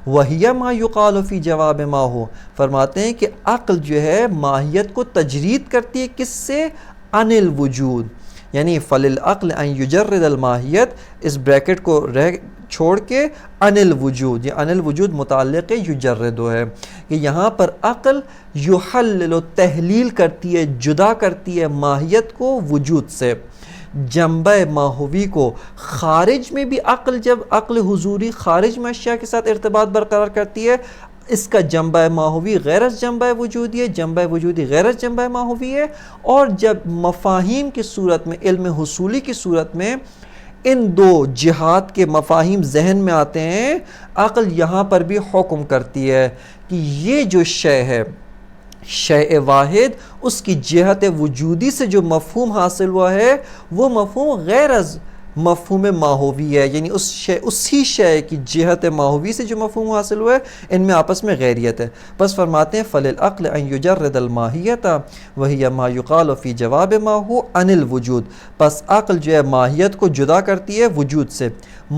وہی ما یقال فی جواب ما ہو، فرماتے ہیں کہ عقل جو ہے ماہیت کو تجرید کرتی ہے، کس سے؟ عن الوجود، یعنی فللعقل ان یجرد الماہیت، اس بریکٹ کو چھوڑ کے عن الوجود، یہ عن الوجود متعلق یجرد ہے کہ یہاں پر عقل یحلل تحلیل کرتی ہے، جدا کرتی ہے ماہیت کو وجود سے، جنبہ ماہوی کو خارج میں بھی عقل، جب عقل حضوری خارج میں اشیاء کے ساتھ ارتباط برقرار کرتی ہے، اس کا جنبہ ماہوی غیر از جنبہ وجودی ہے، جنبہ وجودی غیر از جنبہ ماہوی ہے۔ اور جب مفاہیم کی صورت میں، علم حصولی کی صورت میں ان دو جہات کے مفاہیم ذہن میں آتے ہیں، عقل یہاں پر بھی حکم کرتی ہے کہ یہ جو شے ہے، شے واحد، اس کی جہت وجودی سے جو مفہوم حاصل ہوا ہے وہ مفہوم غیر از مفہوم ماہوی ہے، یعنی اسی شے کی جہت ماہوی سے جو مفہوم حاصل ہوا ہے ان میں آپس میں غیریت ہے۔ بس فرماتے ہیں فَلِلْعَقْلِ أَن يُجَرِّدَ الْمَاهِيَّةَ وَهِيَ مَا يُقَالُ فِي جَوَابِ مَا هُوَ عَنِ الْوُجُودِ۔ بس عقل جو ہے ماہیت کو جدا کرتی ہے وجود سے۔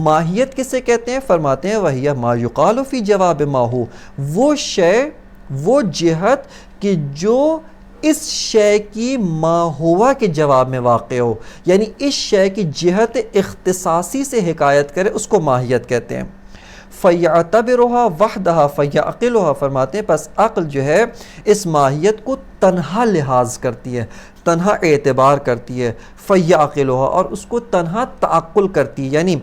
ماہیت کسے کہتے ہیں؟ فرماتے ہیں وَهِيَ مَا يُقَالُ فِي جَوَابِ مَا هُوَ، وہ شے، وہ جہت کہ جو اس شے کی ما ہوا کے جواب میں واقع ہو، یعنی اس شے کی جہت اختصاصی سے حکایت کرے، اس کو ماہیت کہتے ہیں۔ فَيَعْتَبِرُهَا وَحْدَهَا فَيَعْقِلُهَا، فرماتے ہیں پس عقل جو ہے اس ماہیت کو تنہا لحاظ کرتی ہے، تنہا اعتبار کرتی ہے، فَيَعْقِلُهَا، اور اس کو تنہا تعقل کرتی ہے، یعنی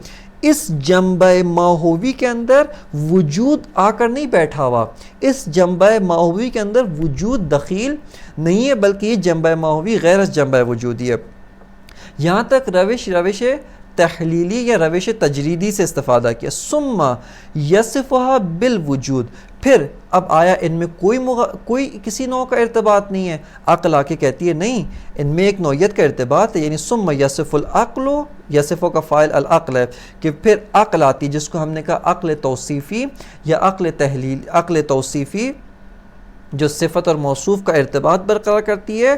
اس جنبہ ماہوی کے اندر وجود آ کر نہیں بیٹھا ہوا، اس جنبہ ماہوی کے اندر وجود دخیل نہیں ہے، بلکہ یہ جنبہ ماہوی غیر از جنبہ وجودی ہے۔ یہاں تک روش تحلیلی یا روش تجریدی سے استفادہ کیا۔ ثم یصفها بالوجود، پھر اب آیا ان میں کوئی کسی نوع کا ارتباط نہیں ہے، عقل آ کے کہتی ہے نہیں، ان میں ایک نوعیت کا ارتباط ہے، یعنی ثم یصف العقل، یصف کا فاعل العقل ہے، کہ پھر عقل آتی جس کو ہم نے کہا عقل توصیفی یا عقل توصیفی، جو صفت اور موصوف کا ارتباط برقرار کرتی ہے،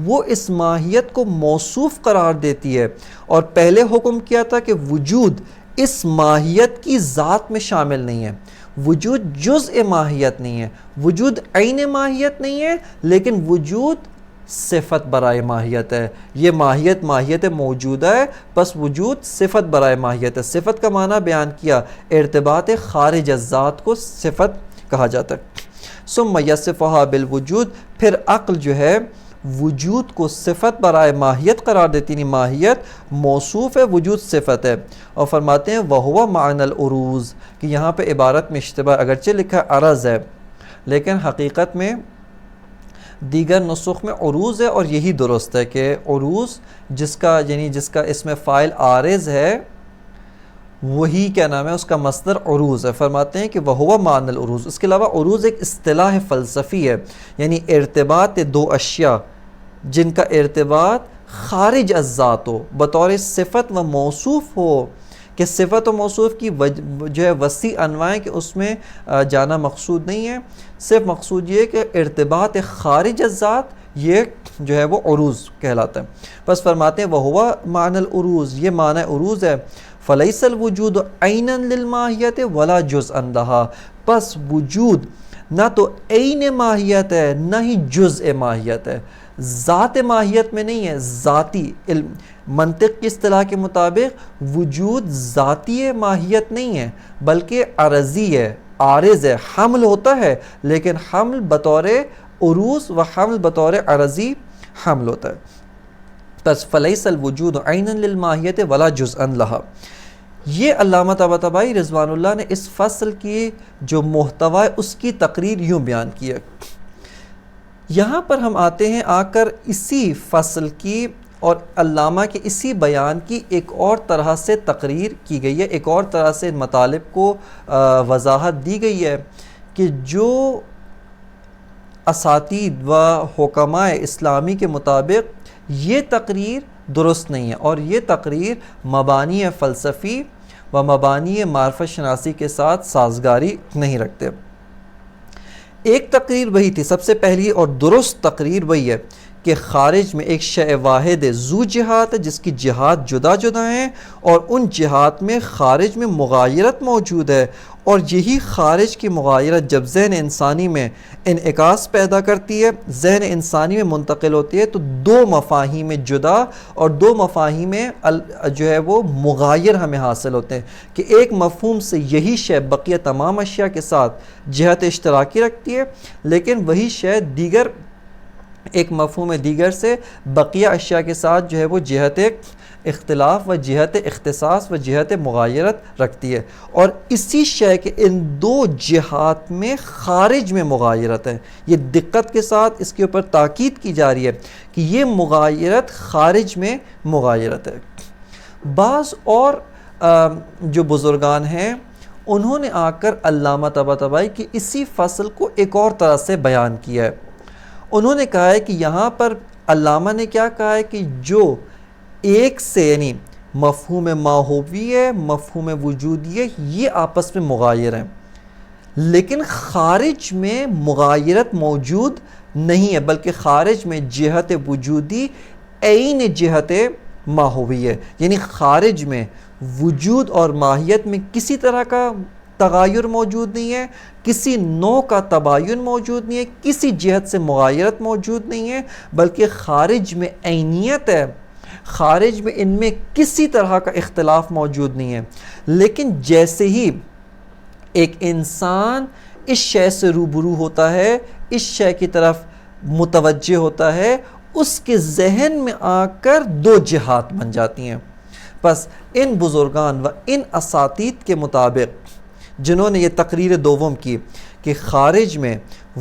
وہ اس ماہیت کو موصوف قرار دیتی ہے۔ اور پہلے حکم کیا تھا کہ وجود اس ماہیت کی ذات میں شامل نہیں ہے، وجود جزء ماہیت نہیں ہے، وجود عین ماہیت نہیں ہے، لیکن وجود صفت برائے ماہیت ہے۔ یہ ماہیت موجودہ ہے، بس وجود صفت برائے ماہیت ہے۔ صفت کا معنی بیان کیا، ارتباط خارج از ذات کو صفت کہا جاتا ہے۔ ثم یصفها بالوجود، پھر عقل جو ہے وجود کو صفت برائے ماہیت قرار دیتی، نہیں ماہیت موصوف ہے، وجود صفت ہے۔ اور فرماتے ہیں وَهُوَ مَعْنَى الْعُرُوض، کہ یہاں پہ عبارت میں اشتباہ، اگرچہ لکھا عرض ہے لیکن حقیقت میں دیگر نسخ میں عروض ہے، اور یہی درست ہے کہ عروض جس کا اس میں فاعل عارض ہے وہی کیا نام ہے، اس کا مصدر عروض ہے۔ فرماتے ہیں کہ وَهُوَ مَعْنَى الْعُرُوض، اس کے علاوہ عروض ایک اصطلاح فلسفی ہے، یعنی ارتباط دو اشیاء جن کا ارتباط خارج از ذات ہو، بطور صفت و موصوف ہو، کہ صفت و موصوف کی جو ہے وسیع انواع کہ اس میں جانا مقصود نہیں ہے، صرف مقصود یہ ہے کہ ارتباط خارج از ذات یہ جو ہے وہ عروض کہلاتا ہے۔ بس فرماتے ہیں وَهُوَ مَعْنَى الْعُرُوض، یہ معنی عروض ہے۔ فَلَيْسَ الْوُجُودُ عَيْنًا لِلْمَاهِيَّةِ وَلَا جُزْءًا لَهَا، پس وجود نہ تو عین ماہیت ہے نہ ہی جزء ماہیت ہے، ذات ماہیت میں نہیں ہے، ذاتی منطق کی اصطلاح کے مطابق وجود ذاتی ماہیت نہیں ہے بلکہ عرضی ہے، عارض ہے، حمل ہوتا ہے لیکن حمل بطور عروض و حمل بطور عرضی حمل ہوتا ہے۔ بس فلیس الوجود عینا للماہیت ولا جزءا لها، یہ علامہ طباطبائی رضوان اللہ نے اس فصل کی جو محتوی اس کی تقریر یوں بیان کی ہے۔ یہاں پر ہم آتے ہیں، آ کر اسی فصل کی اور علامہ کے اسی بیان کی ایک اور طرح سے تقریر کی گئی ہے، ایک اور طرح سے مطالب کو وضاحت دی گئی ہے کہ جو اساتید و حکماء اسلامی کے مطابق یہ تقریر درست نہیں ہے، اور یہ تقریر مبانی فلسفی و مبانی معرفت شناسی کے ساتھ سازگاری نہیں رکھتے۔ ایک تقریر وہی تھی، سب سے پہلی اور درست تقریر وہی ہے کہ خارج میں ایک شے واحد ذو جہات ہے جس کی جہات جدا جدا ہیں، اور ان جہات میں خارج میں مغایرت موجود ہے، اور یہی خارج کی مغایرت جب ذہن انسانی میں انعکاس پیدا کرتی ہے، ذہن انسانی میں منتقل ہوتی ہے، تو دو مفاہیم جدا اور دو مفاہیم جو ہے وہ مغایر ہمیں حاصل ہوتے ہیں، کہ ایک مفہوم سے یہی شے بقیہ تمام اشیاء کے ساتھ جہت اشتراکی رکھتی ہے، لیکن وہی شے دیگر ایک مفہوم دیگر سے بقیہ اشیاء کے ساتھ جو ہے وہ جہت اختلاف و جہت اختصاص و جہت مغایرت رکھتی ہے، اور اسی شے کے ان دو جہات میں خارج میں مغایرت ہے۔ یہ دقت کے ساتھ اس کے اوپر تاکید کی جا رہی ہے کہ یہ مغایرت خارج میں مغایرت ہے۔ بعض اور جو بزرگان ہیں انہوں نے آ کر علامہ طباطبائی کی اسی فصل کو ایک اور طرح سے بیان کیا ہے۔ انہوں نے کہا ہے کہ یہاں پر علامہ نے کیا کہا ہے کہ جو ایک سے یعنی مفہوم ماہوی ہے، مفہوم وجودی ہے، یہ آپس میں مغایر ہیں، لیکن خارج میں مغایرت موجود نہیں ہے، بلکہ خارج میں جہت وجودی عین جہت ماہوی ہے، یعنی خارج میں وجود اور ماہیت میں کسی طرح کا تغیر موجود نہیں ہے، کسی نوع کا تباین موجود نہیں ہے، کسی جہت سے مغایرت موجود نہیں ہے، بلکہ خارج میں عینیت ہے، خارج میں ان میں کسی طرح کا اختلاف موجود نہیں ہے۔ لیکن جیسے ہی ایک انسان اس شے سے روبرو ہوتا ہے، اس شے کی طرف متوجہ ہوتا ہے، اس کے ذہن میں آ کر دو جہات بن جاتی ہیں۔ بس ان بزرگان و ان اساتید کے مطابق جنہوں نے یہ تقریر دوم کی کہ خارج میں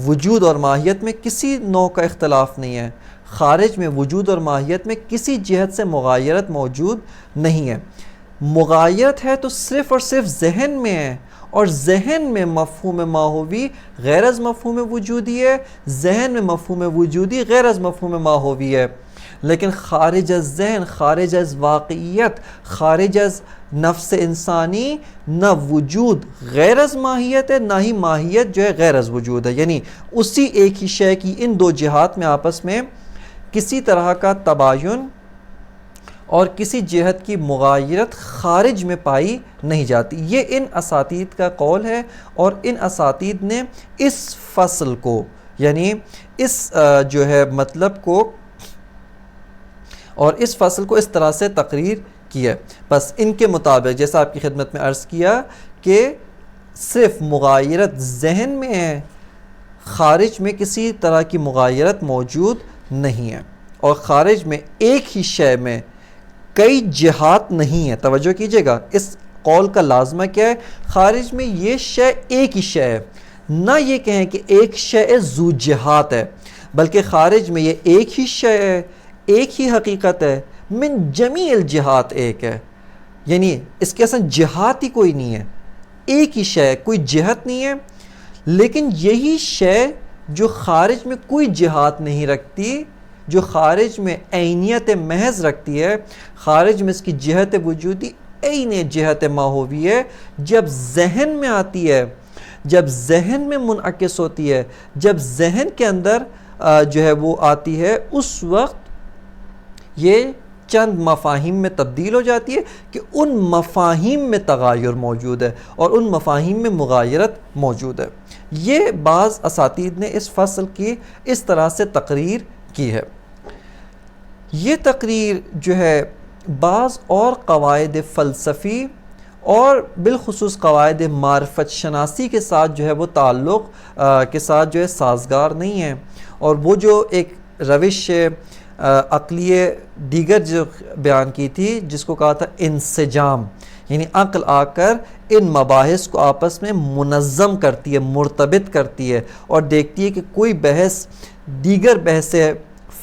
وجود اور ماہیت میں کسی نوع کا اختلاف نہیں ہے، خارج میں وجود اور ماہیت میں کسی جہت سے مغایرت موجود نہیں ہے، مغایرت ہے تو صرف اور صرف ذہن میں ہے، اور ذہن میں مفہوم ماہوی غیر از مفہوم وجودی ہے، ذہن میں مفہوم وجودی غیر از مفہوم ماہوی ہے، لیکن خارج از ذہن، خارج از واقعیت، خارج از نفس انسانی نہ وجود غیر از ماہیت ہے، نہ ہی ماہیت جو ہے غیر از وجود ہے، یعنی اسی ایک ہی شے کی ان دو جہات میں آپس میں کسی طرح کا تباین اور کسی جہت کی مغایرت خارج میں پائی نہیں جاتی۔ یہ ان اساتید کا قول ہے، اور ان اساتید نے اس فصل کو یعنی اس جو ہے مطلب کو اور اس فصل کو اس طرح سے تقریر کی ہے۔ بس ان کے مطابق جیسا آپ کی خدمت میں عرض کیا کہ صرف مغایرت ذہن میں ہے، خارج میں کسی طرح کی مغایرت موجود نہیں ہے، اور خارج میں ایک ہی شے میں کئی جہات نہیں ہیں۔ توجہ کیجئے گا، اس قول کا لازمہ کیا ہے؟ خارج میں یہ شے ایک ہی شے ہے، نہ یہ کہیں کہ ایک شے ذو جہات ہے، بلکہ خارج میں یہ ایک ہی شے ہے، ایک ہی حقیقت ہے، من جمیع الجہات ایک ہے، یعنی اس کے اصلا جہات ہی کوئی نہیں ہے، ایک ہی شے، کوئی جہت نہیں ہے۔ لیکن یہی شے جو خارج میں کوئی جہات نہیں رکھتی، جو خارج میں عینیت محض رکھتی ہے، خارج میں اس کی جہت وجودی عین جہت ماہوی ہے، جب ذہن میں آتی ہے، جب ذہن میں منعکس ہوتی ہے، جب ذہن کے اندر جو ہے وہ آتی ہے، اس وقت یہ چند مفاہیم میں تبدیل ہو جاتی ہے کہ ان مفاہیم میں تغایر موجود ہے اور ان مفاہیم میں مغایرت موجود ہے۔ یہ بعض اساتید نے اس فصل کی اس طرح سے تقریر کی ہے۔ یہ تقریر جو ہے بعض اور قواعد فلسفی اور بالخصوص قواعد معرفت شناسی کے ساتھ جو ہے وہ تعلق کے ساتھ جو ہے سازگار نہیں ہے، اور وہ جو ایک روش عقلی دیگر جو بیان کی تھی جس کو کہا تھا انسجام، یعنی عقل آ کر ان مباحث کو آپس میں منظم کرتی ہے، مرتبط کرتی ہے، اور دیکھتی ہے کہ کوئی بحث دیگر بحث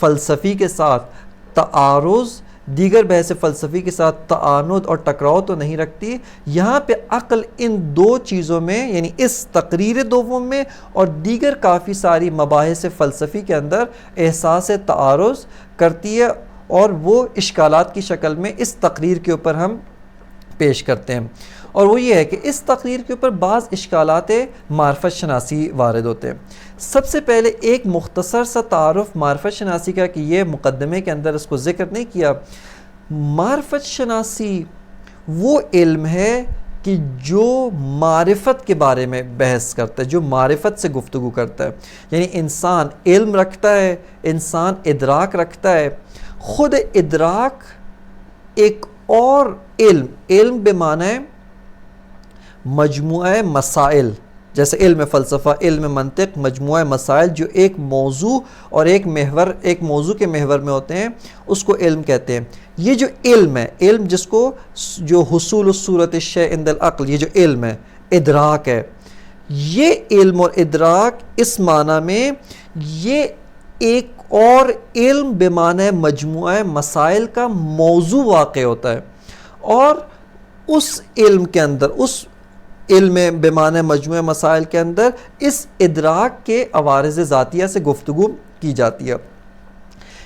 فلسفی کے ساتھ تعارض، دیگر بحث فلسفی کے ساتھ تعاند اور ٹکراؤ تو نہیں رکھتی۔ یہاں پہ عقل ان دو چیزوں میں یعنی اس تقریر دوم میں اور دیگر کافی ساری مباحث فلسفی کے اندر احساس تعارض کرتی ہے، اور وہ اشکالات کی شکل میں اس تقریر کے اوپر ہم پیش کرتے ہیں، اور وہ یہ ہے کہ اس تقریر کے اوپر بعض اشکالات معرفت شناسی وارد ہوتے ہیں۔ سب سے پہلے ایک مختصر سا تعارف معرفت شناسی کا کہ یہ مقدمے کے اندر اس کو ذکر نہیں کیا۔ معرفت شناسی وہ علم ہے کہ جو معرفت کے بارے میں بحث کرتا ہے، جو معرفت سے گفتگو کرتا ہے، یعنی انسان علم رکھتا ہے، انسان ادراک رکھتا ہے، خود ادراک ایک اور علم بمعنی مجموعہ مسائل، جیسے علم فلسفہ، علم منطق، مجموعہ مسائل جو ایک موضوع اور ایک موضوع کے محور میں ہوتے ہیں، اس کو علم کہتے ہیں۔ یہ جو علم ہے، علم جس کو جو حصول الصورت الشیء عند العقل، یہ جو علم ہے، ادراک ہے، یہ علم اور ادراک اس معنی میں یہ ایک اور علم بمعنی مجموعہ مسائل کا موضوع واقع ہوتا ہے، اور اس علم کے اندر، اس علم بمعنی مجموعہ مسائل کے اندر اس ادراک کے عوارض ذاتیہ سے گفتگو کی جاتی ہے۔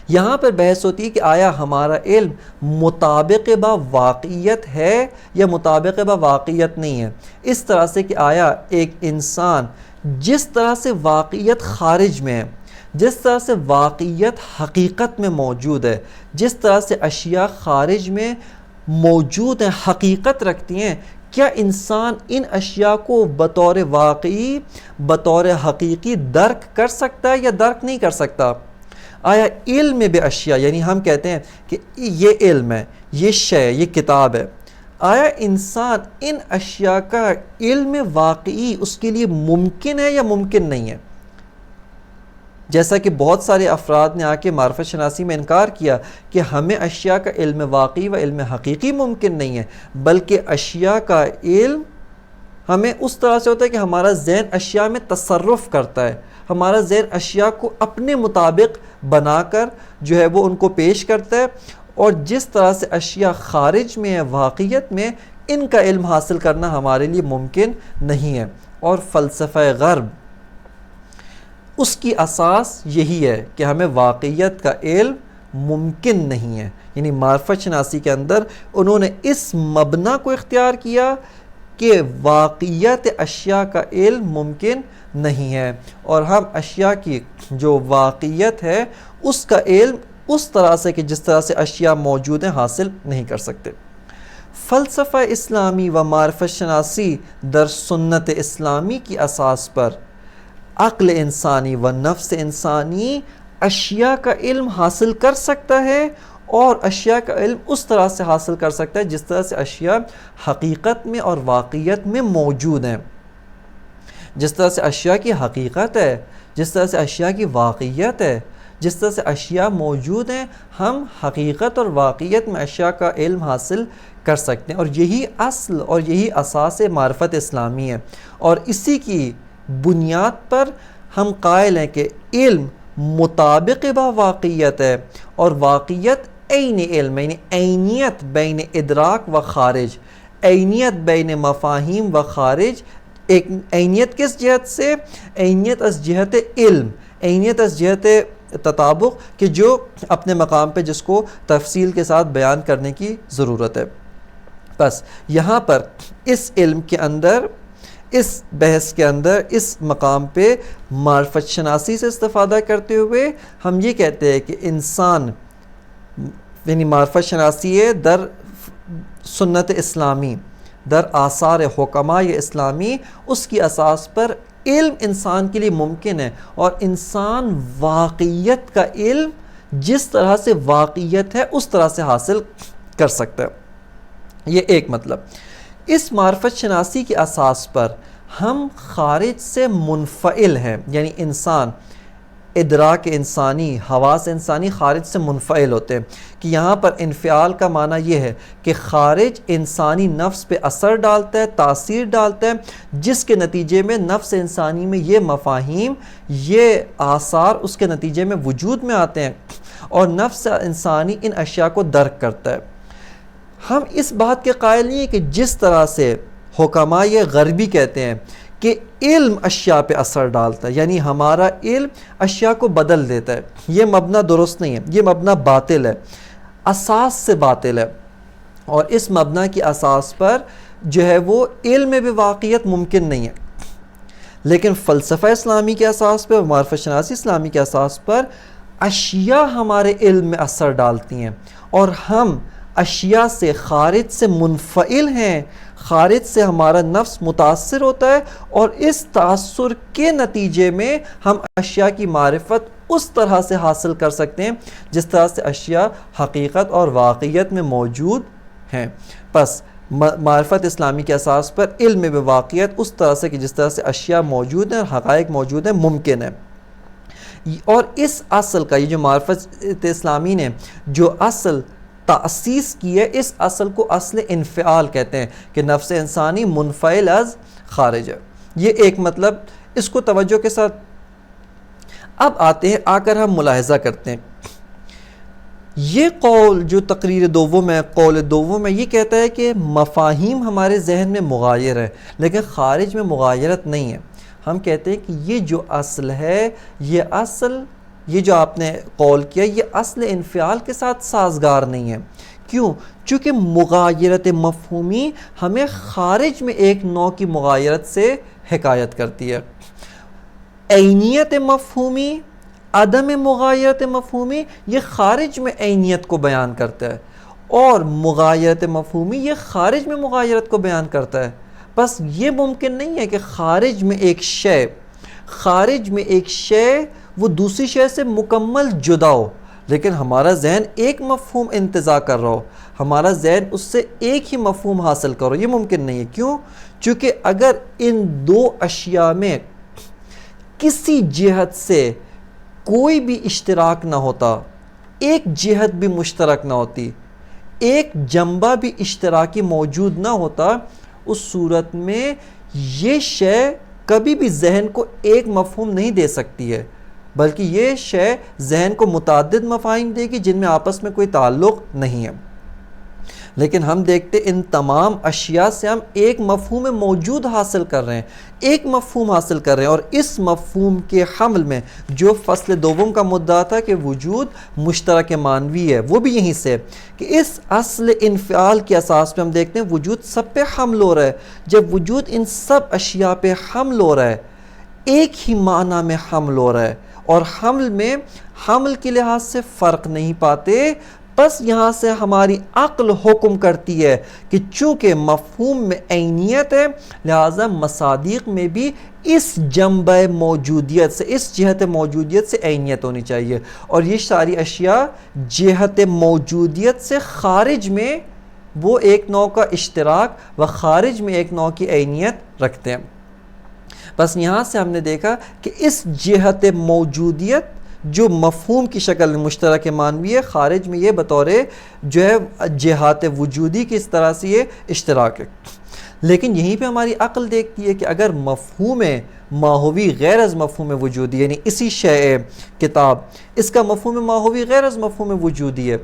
یہاں پر بحث ہوتی ہے کہ آیا ہمارا علم مطابق با واقعیت ہے یا مطابق با واقعیت نہیں ہے، اس طرح سے کہ آیا ایک انسان جس طرح سے واقعیت خارج میں ہے، جس طرح سے واقعیت حقیقت میں موجود ہے، جس طرح سے اشیاء خارج میں موجود ہیں، حقیقت رکھتی ہیں، کیا انسان ان اشیاء کو بطور واقعی، بطور حقیقی درک کر سکتا ہے یا درک نہیں کر سکتا؟ آیا علم بے اشیاء، یعنی ہم کہتے ہیں کہ یہ علم ہے، یہ شے، یہ کتاب ہے، آیا انسان ان اشیاء کا علم واقعی اس کے لیے ممکن ہے یا ممکن نہیں ہے؟ جیسا کہ بہت سارے افراد نے آ کے معرفت شناسی میں انکار کیا کہ ہمیں اشیاء کا علم واقعی و علم حقیقی ممکن نہیں ہے، بلکہ اشیاء کا علم ہمیں اس طرح سے ہوتا ہے کہ ہمارا ذہن اشیاء میں تصرف کرتا ہے، ہمارا ذہن اشیاء کو اپنے مطابق بنا کر جو ہے وہ ان کو پیش کرتا ہے، اور جس طرح سے اشیاء خارج میں ہے، واقعیت میں، ان کا علم حاصل کرنا ہمارے لیے ممکن نہیں ہے۔ اور فلسفہ غرب اس کی اساس یہی ہے کہ ہمیں واقعیت کا علم ممکن نہیں ہے، یعنی معرفت شناسی کے اندر انہوں نے اس مبنا کو اختیار کیا کہ واقعیت اشیاء کا علم ممکن نہیں ہے، اور ہم اشیاء کی جو واقعیت ہے اس کا علم اس طرح سے کہ جس طرح سے اشیاء موجود ہیں حاصل نہیں کر سکتے۔ فلسفہ اسلامی و معرفت شناسی در سنت اسلامی کی اساس پر عقل انسانی و نفس انسانی اشیاء کا علم حاصل کر سکتا ہے، اور اشیاء کا علم اس طرح سے حاصل کر سکتا ہے جس طرح سے اشیاء حقیقت میں اور واقعیت میں موجود ہیں، جس طرح سے اشیاء کی حقیقت ہے، جس طرح سے اشیاء کی واقعیت ہے، جس طرح سے اشیاء موجود ہیں، ہم حقیقت اور واقعیت میں اشیاء کا علم حاصل کر سکتے ہیں، اور یہی اصل اور یہی اساس معرفت اسلامی ہے، اور اسی کی بنیاد پر ہم قائل ہیں کہ علم مطابق با واقعیت ہے، اور واقعیت عین علم، یعنی عینیت بین ادراک و خارج، عینیت بین مفاہیم و خارج، ایک عینیت کس جہت سے؟ عینیت از جہت علم، عینیت از جہت تطابق، کہ جو اپنے مقام پہ جس کو تفصیل کے ساتھ بیان کرنے کی ضرورت ہے۔ بس یہاں پر اس علم کے اندر، اس بحث کے اندر، اس مقام پہ معرفت شناسی سے استفادہ کرتے ہوئے ہم یہ کہتے ہیں کہ انسان، یعنی معرفت شناسی ہے در سنت اسلامی، در آثار حکماء اسلامی، اس کی اساس پر علم انسان کے لیے ممکن ہے، اور انسان واقعیت کا علم جس طرح سے واقعیت ہے اس طرح سے حاصل کر سکتا ہے۔ یہ ایک مطلب۔ اس معرفت شناسی کی اساس پر ہم خارج سے منفعل ہیں، یعنی انسان، ادراک انسانی، حواس انسانی خارج سے منفعل ہوتے ہیں، کہ یہاں پر انفعال کا معنی یہ ہے کہ خارج انسانی نفس پہ اثر ڈالتا ہے، تاثیر ڈالتا ہے، جس کے نتیجے میں نفس انسانی میں یہ مفاہیم، یہ آثار اس کے نتیجے میں وجود میں آتے ہیں، اور نفس انسانی ان اشیاء کو درک کرتا ہے۔ ہم اس بات کے قائل نہیں ہیں کہ جس طرح سے حکماء غربی کہتے ہیں کہ علم اشیاء پہ اثر ڈالتا ہے، یعنی ہمارا علم اشیاء کو بدل دیتا ہے، یہ مبنا درست نہیں ہے، یہ مبنا باطل ہے، اساس سے باطل ہے، اور اس مبنا کی اساس پر جو ہے وہ علم میں بھی واقعیت ممکن نہیں ہے۔ لیکن فلسفہ اسلامی کے اساس پر، معرفت شناسی اسلامی کے اساس پر اشیاء ہمارے علم میں اثر ڈالتی ہیں، اور ہم اشیاء سے خارج سے منفعل ہیں، خارج سے ہمارا نفس متاثر ہوتا ہے، اور اس تاثر کے نتیجے میں ہم اشیاء کی معرفت اس طرح سے حاصل کر سکتے ہیں جس طرح سے اشیاء حقیقت اور واقعیت میں موجود ہیں۔ پس معرفت اسلامی کے اساس پر علم بواقعیت اس طرح سے کہ جس طرح سے اشیاء موجود ہیں اور حقائق موجود ہیں ممکن ہے. اور اس اصل کا یہ جو معرفت اسلامی نے جو اصل تأسیس کی ہے، اس اصل کو اصل انفعال کہتے ہیں کہ نفس انسانی منفعل از خارج ہے. یہ ایک مطلب، اس کو توجہ کے ساتھ اب آتے ہیں، آ کر ہم ملاحظہ کرتے ہیں. یہ قول جو تقریر دوم ہے، قول دوم ہے، یہ کہتا ہے کہ مفاہیم ہمارے ذہن میں مغایر ہے لیکن خارج میں مغایرت نہیں ہے. ہم کہتے ہیں کہ یہ جو اصل ہے، یہ اصل، یہ جو آپ نے قول کیا، یہ اصل انفعال کے ساتھ سازگار نہیں ہے. کیوں؟ چونکہ مغایرت مفہومی ہمیں خارج میں ایک نوع کی مغایرت سے حکایت کرتی ہے. عینیت مفہومی، عدم مغایرت مفہومی، یہ خارج میں عینیت کو بیان کرتا ہے، اور مغایرت مفہومی یہ خارج میں مغایرت کو بیان کرتا ہے. بس یہ ممکن نہیں ہے کہ خارج میں ایک شے وہ دوسری شے سے مکمل جدا ہو لیکن ہمارا ذہن ایک مفہوم انتزاع کر رہا ہو، ہمارا ذہن اس سے ایک ہی مفہوم حاصل کرو. یہ ممکن نہیں ہے. کیوں؟ چونکہ اگر ان دو اشیاء میں کسی جہت سے کوئی بھی اشتراک نہ ہوتا، ایک جہت بھی مشترک نہ ہوتی، ایک جنبہ بھی اشتراکی موجود نہ ہوتا، اس صورت میں یہ شے کبھی بھی ذہن کو ایک مفہوم نہیں دے سکتی ہے، بلکہ یہ شے ذہن کو متعدد مفاہیم دے گی جن میں آپس میں کوئی تعلق نہیں ہے. لیکن ہم دیکھتے ان تمام اشیاء سے ہم ایک مفہوم موجود حاصل کر رہے ہیں، ایک مفہوم حاصل کر رہے ہیں، اور اس مفہوم کے حمل میں جو فصل دوم کا مدعا تھا کہ وجود مشترک معنوی ہے، وہ بھی یہیں سے کہ اس اصل انفعال کے اساس پہ ہم دیکھتے ہیں وجود سب پہ حمل ہو رہا ہے. جب وجود ان سب اشیاء پہ حمل ہو رہا ہے، ایک ہی معنی میں حمل ہو رہا ہے، اور حمل میں حمل کے لحاظ سے فرق نہیں پاتے. بس یہاں سے ہماری عقل حکم کرتی ہے کہ چونکہ مفہوم میں عینیت ہے لہٰذا مصادیق میں بھی اس جنبہ موجودیت سے، اس جہت موجودیت سے عینیت ہونی چاہیے، اور یہ ساری اشیاء جہت موجودیت سے خارج میں وہ ایک نوع کا اشتراک و خارج میں ایک نوع کی عینیت رکھتے ہیں. بس یہاں سے ہم نے دیکھا کہ اس جہت موجودیت جو مفہوم کی شکل مشترک معنوی ہے، خارج میں یہ بطور جو ہے جہات وجودی کی اس طرح سے یہ اشتراک ہے. لیکن یہیں پہ ہماری عقل دیکھتی ہے کہ اگر مفہوم ماہوی غیر از مفہوم وجودی، یعنی اسی شے کتاب، اس کا مفہوم ماہوی غیر از مفہوم وجودی ہے،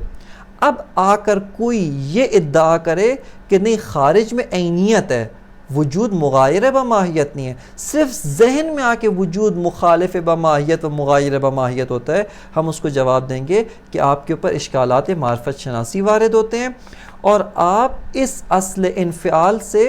اب آ کر کوئی یہ ادعا کرے کہ نہیں خارج میں عینیت ہے، وجود مغایر بماہیت نہیں ہے، صرف ذہن میں آ کے وجود مخالف بماہیت و مغایر بماہیت ہوتا ہے، ہم اس کو جواب دیں گے کہ آپ کے اوپر اشکالات معرفت شناسی وارد ہوتے ہیں، اور آپ اس اصل انفعال سے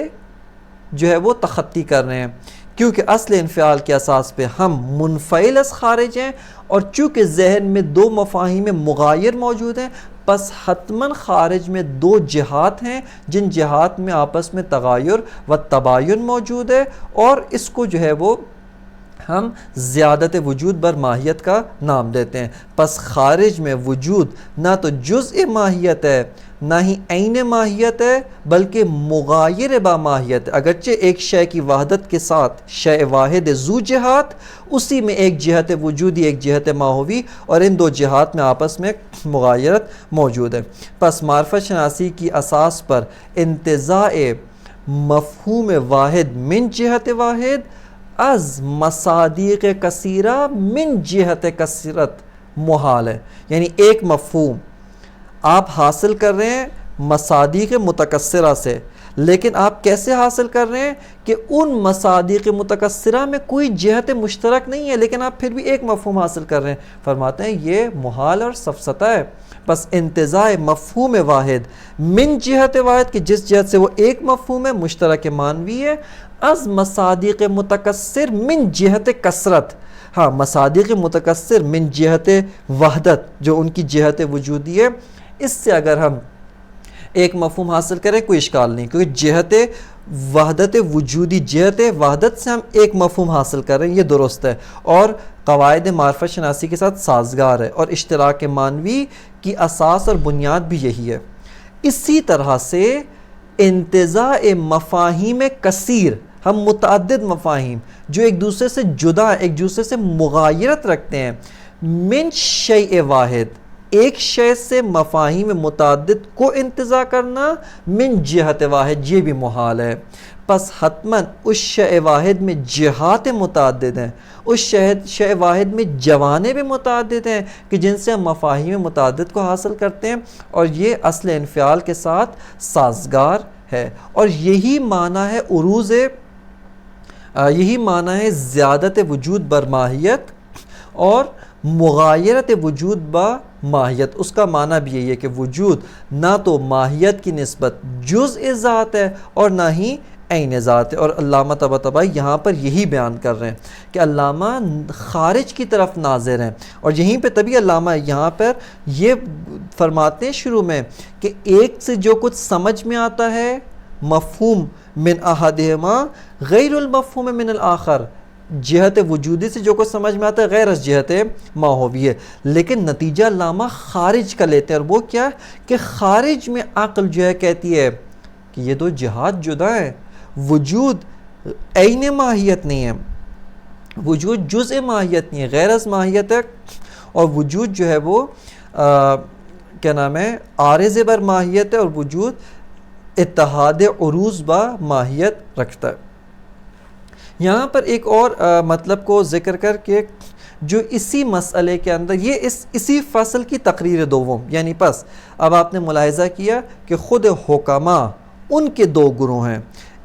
جو ہے وہ تخطی کر رہے ہیں. کیونکہ اصل انفعال کے اساس پہ ہم منفعل از خارج ہیں، اور چونکہ ذہن میں دو مفاہیم مغایر موجود ہیں، پس حتماً خارج میں دو جہات ہیں جن جہات میں آپس میں تغایر و تباین موجود ہے، اور اس کو جو ہے وہ ہم زیادت وجود بر ماہیت کا نام دیتے ہیں. پس خارج میں وجود نہ تو جزء ماہیت ہے نہ ہی عین ماہیت ہے بلکہ مغایر با ماہیت ہے. اگرچہ ایک شے کی وحدت کے ساتھ شے واحد ذو جہات، اسی میں ایک جہت وجودی ایک جہت ماہوی، اور ان دو جہات میں آپس میں مغایرت موجود ہے. پس معرفت شناسی کی اساس پر انتزاع مفہوم واحد من جہت واحد از مصادیق کثیرہ من جہت کثرت محال ہے. یعنی ایک مفہوم آپ حاصل کر رہے ہیں مصادیق متکثرہ سے، لیکن آپ کیسے حاصل کر رہے ہیں کہ ان مصادیق متکثرہ میں کوئی جہت مشترک نہیں ہے لیکن آپ پھر بھی ایک مفہوم حاصل کر رہے ہیں. فرماتے ہیں یہ محال اور سفسطہ ہے. بس انتزاع مفہوم واحد من جہت واحد کہ جس جہت سے وہ ایک مفہوم ہے مشترک معنوی ہے، از مصادیق متکثر من جہت کثرت، ہاں مصادیق متکثر من جہت وحدت جو ان کی جہت وجودی ہے، اس سے اگر ہم ایک مفہوم حاصل کریں کوئی اشکال نہیں، کیونکہ جہت وحدت وجودی، جہت وحدت سے ہم ایک مفہوم حاصل کر رہے ہیں، یہ درست ہے اور قواعد معرفت شناسی کے ساتھ سازگار ہے، اور اشتراک معنوی کی اساس اور بنیاد بھی یہی ہے. اسی طرح سے انتزاع مفاہیم کثیر، ہم متعدد مفاہیم جو ایک دوسرے سے جدا، ایک دوسرے سے مغایرت رکھتے ہیں، من شیء واحد، ایک شے سے مفاہیم متعدد کو انتزاع کرنا من جہت واحد، یہ بھی محال ہے۔ پس حتماً اس شے واحد میں جہات متعدد ہیں، اس شے واحد میں جوانب بھی متعدد ہیں کہ جن سے ہم مفاہیم متعدد کو حاصل کرتے ہیں، اور یہ اصل انفعال کے ساتھ سازگار ہے۔ اور یہی معنی ہے عروض، یہی معنی ہے زیادت وجود بر ماہیت اور مغایرت وجود با ماہیت۔ اس کا معنی بھی یہی ہے کہ وجود نہ تو ماہیت کی نسبت جزء ذات ہے اور نہ ہی عین ذات ہے۔ اور علامہ طباطبائی یہاں پر یہی بیان کر رہے ہیں کہ علامہ خارج کی طرف ناظر ہیں، اور یہیں پہ تبھی علامہ یہاں پر یہ فرماتے ہیں شروع میں کہ ایک سے جو کچھ سمجھ میں آتا ہے مفہوم من احدہما غیر المفہوم من الآخر، جہت وجودی سے جو کچھ سمجھ میں آتا ہے غیر از جہت ماہویہ، لیکن نتیجہ علامہ خارج کا لیتے ہیں، اور وہ کیا ہے کہ خارج میں عقل جو ہے کہتی ہے کہ یہ دو جہات جدا ہیں، وجود عین ماہیت نہیں ہے، وجود جزء ماہیت نہیں ہے، غیر از ماہیت ہے، اور وجود جو ہے وہ کیا نام ہے عارض بر ماہیت ہے، اور وجود اتحاد عروض با ماہیت رکھتا ہے۔ یہاں پر ایک اور مطلب کو ذکر کر کے جو اسی مسئلے کے اندر یہ اسی فصل کی تقریر دوم، یعنی پس اب آپ نے ملاحظہ کیا کہ خود حکماء ان کے دو گروہ ہیں،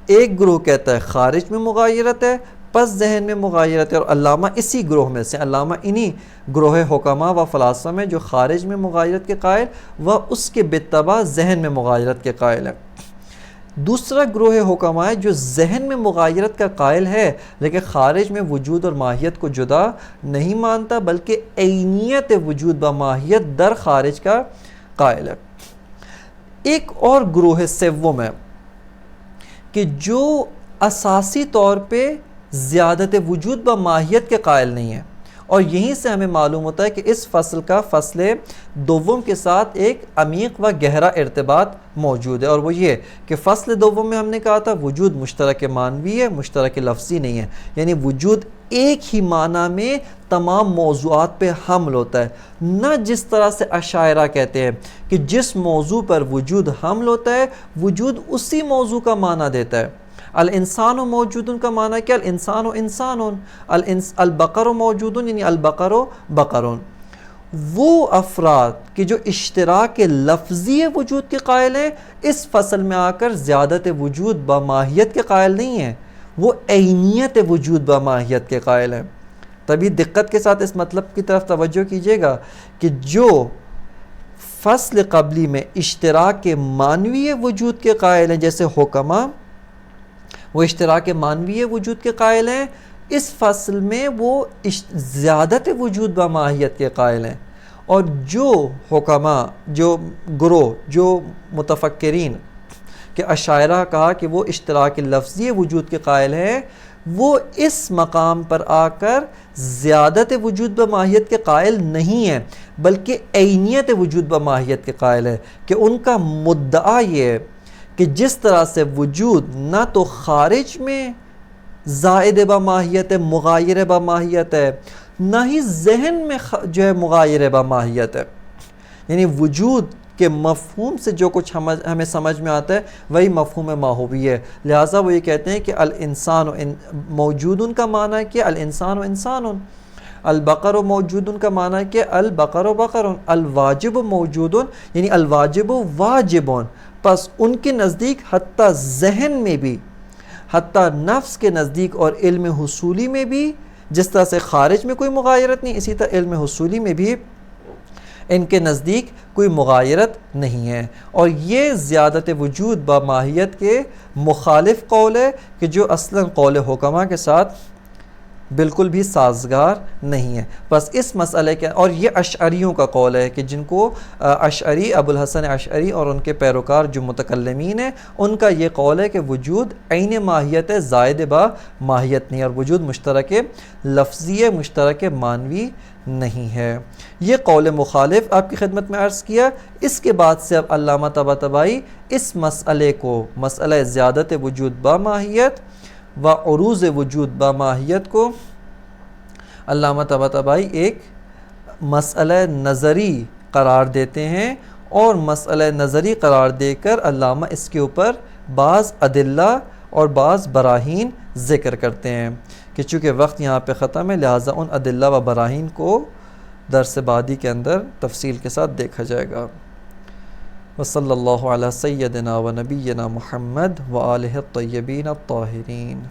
ایک گروہ کہتا ہے خارج میں مغایرت ہے، پس ذہن میں مغایرت ہے، اور علامہ اسی گروہ میں سے، علامہ انہی گروہ حکماء و فلاسفہ میں جو خارج میں مغایرت کے قائل و اس کے بالتبع ذہن میں مغایرت کے قائل ہے۔ دوسرا گروہ حکماء جو ذہن میں مغایرت کا قائل ہے لیکن خارج میں وجود اور ماہیت کو جدا نہیں مانتا، بلکہ عینیت وجود و ماہیت در خارج کا قائل ہے۔ ایک اور گروہ سوم ہے کہ جو اساسی طور پہ زیادت وجود و ماہیت کے قائل نہیں ہے، اور یہیں سے ہمیں معلوم ہوتا ہے کہ اس فصل کا فصل دوم کے ساتھ ایک عمیق و گہرا ارتباط موجود ہے، اور وہ یہ کہ فصل دوم میں ہم نے کہا تھا وجود مشترک معنوی ہے، مشترک لفظی نہیں ہے، یعنی وجود ایک ہی معنی میں تمام موضوعات پہ حمل ہوتا ہے، نہ جس طرح سے اشاعرہ کہتے ہیں کہ جس موضوع پر وجود حمل ہوتا ہے وجود اسی موضوع کا معنی دیتا ہے۔ الانسان موجود کا معنی کیا؟ الانسان انسان، البقر موجود یعنی البقر بقر۔ وہ افراد کہ جو اشتراک لفظی وجود کے قائل ہیں اس فصل میں آ کر زیادت وجود با ماہیت کے قائل نہیں ہیں، وہ عینیت وجود با ماہیت کے قائل ہیں۔ تبھی دقت کے ساتھ اس مطلب کی طرف توجہ کیجیے گا کہ جو فصل قبلی میں اشتراک معنوی وجود کے قائل ہیں جیسے حکماء، وہ اشتراک معنوی وجود کے قائل ہیں، اس فصل میں وہ زیادت وجود با ماہیت کے قائل ہیں، اور جو حکماء، جو گروہ، جو متفکرین کہ اشاعرہ کہا کہ وہ اشتراک لفظی وجود کے قائل ہیں، وہ اس مقام پر آ کر زیادت وجود با ماہیت کے قائل نہیں ہیں بلکہ عینیت وجود با ماہیت کے قائل ہے، کہ ان کا مدعا یہ ہے کہ جس طرح سے وجود نہ تو خارج میں زائد با ماہیت ہے، مغایر با ماہیت ہے، نہ ہی ذہن میں جو ہے مغایر با ماہیت ہے، یعنی وجود کے مفہوم سے جو کچھ ہمیں سمجھ میں آتا ہے وہی مفہوم ماہوی ہے، لہٰذا وہ یہ کہتے ہیں کہ الانسان موجود کا معنی کیا؟ الانسان انسان، البقر موجود کا معنی کیا؟ البقر بقر، الواجب موجود یعنی الواجب واجب۔ پس ان کے نزدیک حتیٰ ذہن میں بھی، حتیٰ نفس کے نزدیک اور علم حصولی میں بھی جس طرح سے خارج میں کوئی مغایرت نہیں، اسی طرح علم حصولی میں بھی ان کے نزدیک کوئی مغایرت نہیں ہے، اور یہ زیادت وجود با ماہیت کے مخالف قول ہے کہ جو اصلاً قول حکماء کے ساتھ بالکل بھی سازگار نہیں ہے۔ بس اس مسئلے کے، اور یہ اشعریوں کا قول ہے کہ جن کو اشعری، ابو الحسن اشعری اور ان کے پیروکار جو متکلمین ہیں، ان کا یہ قول ہے کہ وجود عین ماہیت ہے، زائد با ماہیت نہیں، اور وجود مشترک لفظی، مشترک معنوی نہیں ہے۔ یہ قول مخالف آپ کی خدمت میں عرض کیا۔ اس کے بعد سے اب علامہ طباطبائی اس مسئلے کو، مسئلہ زیادت وجود با ماہیت و عروض وجود با ماہیت کو علامہ طباطبائی ایک مسئلہ نظری قرار دیتے ہیں، اور مسئلہ نظری قرار دے کر علامہ اس کے اوپر بعض ادلہ اور بعض براہین ذکر کرتے ہیں کہ چونکہ وقت یہاں پہ ختم ہے، لہٰذا ان ادلہ و براہین کو درس بعدی کے اندر تفصیل کے ساتھ دیکھا جائے گا۔ وصلی اللہ علی سیدنا و نبینا محمد و آلہ الطیبین الطاہرین۔